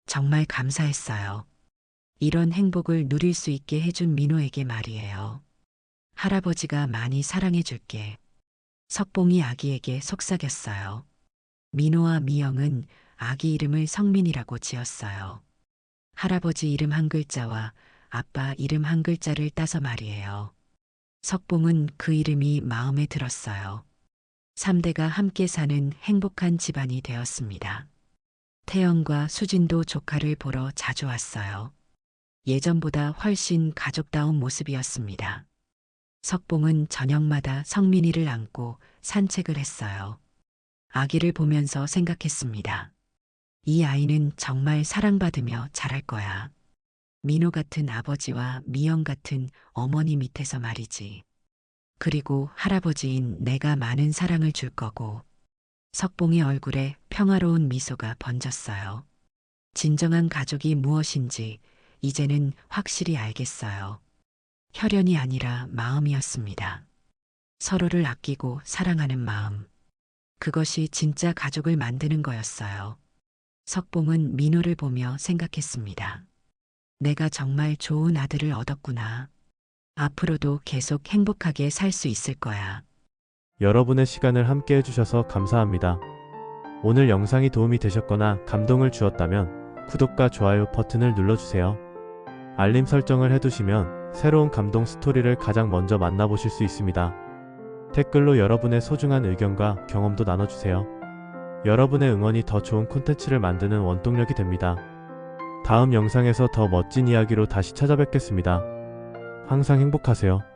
정말 감사했어요. 이런 행복을 누릴 수 있게 해준 민호에게 말이에요. 할아버지가 많이 사랑해 줄게. 석봉이 아기에게 속삭였어요. 민호와 미영은 아기 이름을 성민이라고 지었어요. 할아버지 이름 한 글자와 아빠 이름 한 글자를 따서 말이에요. 석봉은 그 이름이 마음에 들었어요. 3대가 함께 사는 행복한 집안이 되었습니다. 태영과 수진도 조카를 보러 자주 왔어요. 예전보다 훨씬 가족다운 모습이었습니다. 석봉은 저녁마다 성민이를 안고 산책을 했어요. 아기를 보면서 생각했습니다. 이 아이는 정말 사랑받으며 자랄 거야. 민호 같은 아버지와 미영 같은 어머니 밑에서 말이지. 그리고 할아버지인 내가 많은 사랑을 줄 거고. 석봉의 얼굴에 평화로운 미소가 번졌어요. 진정한 가족이 무엇인지 이제는 확실히 알겠어요. 혈연이 아니라 마음이었습니다. 서로를 아끼고 사랑하는 마음. 그것이 진짜 가족을 만드는 거였어요. 석봉은 민호를 보며 생각했습니다. 내가 정말 좋은 아들을 얻었구나. 앞으로도 계속 행복하게 살 수 있을 거야. 여러분의 시간을 함께 해주셔서 감사합니다. 오늘 영상이 도움이 되셨거나 감동을 주었다면 구독과 좋아요 버튼을 눌러주세요. 알림 설정을 해두시면 새로운 감동 스토리를 가장 먼저 만나보실 수 있습니다. 댓글로 여러분의 소중한 의견과 경험도 나눠주세요. 여러분의 응원이 더 좋은 콘텐츠를 만드는 원동력이 됩니다. 다음 영상에서 더 멋진 이야기로 다시 찾아뵙겠습니다. 항상 행복하세요.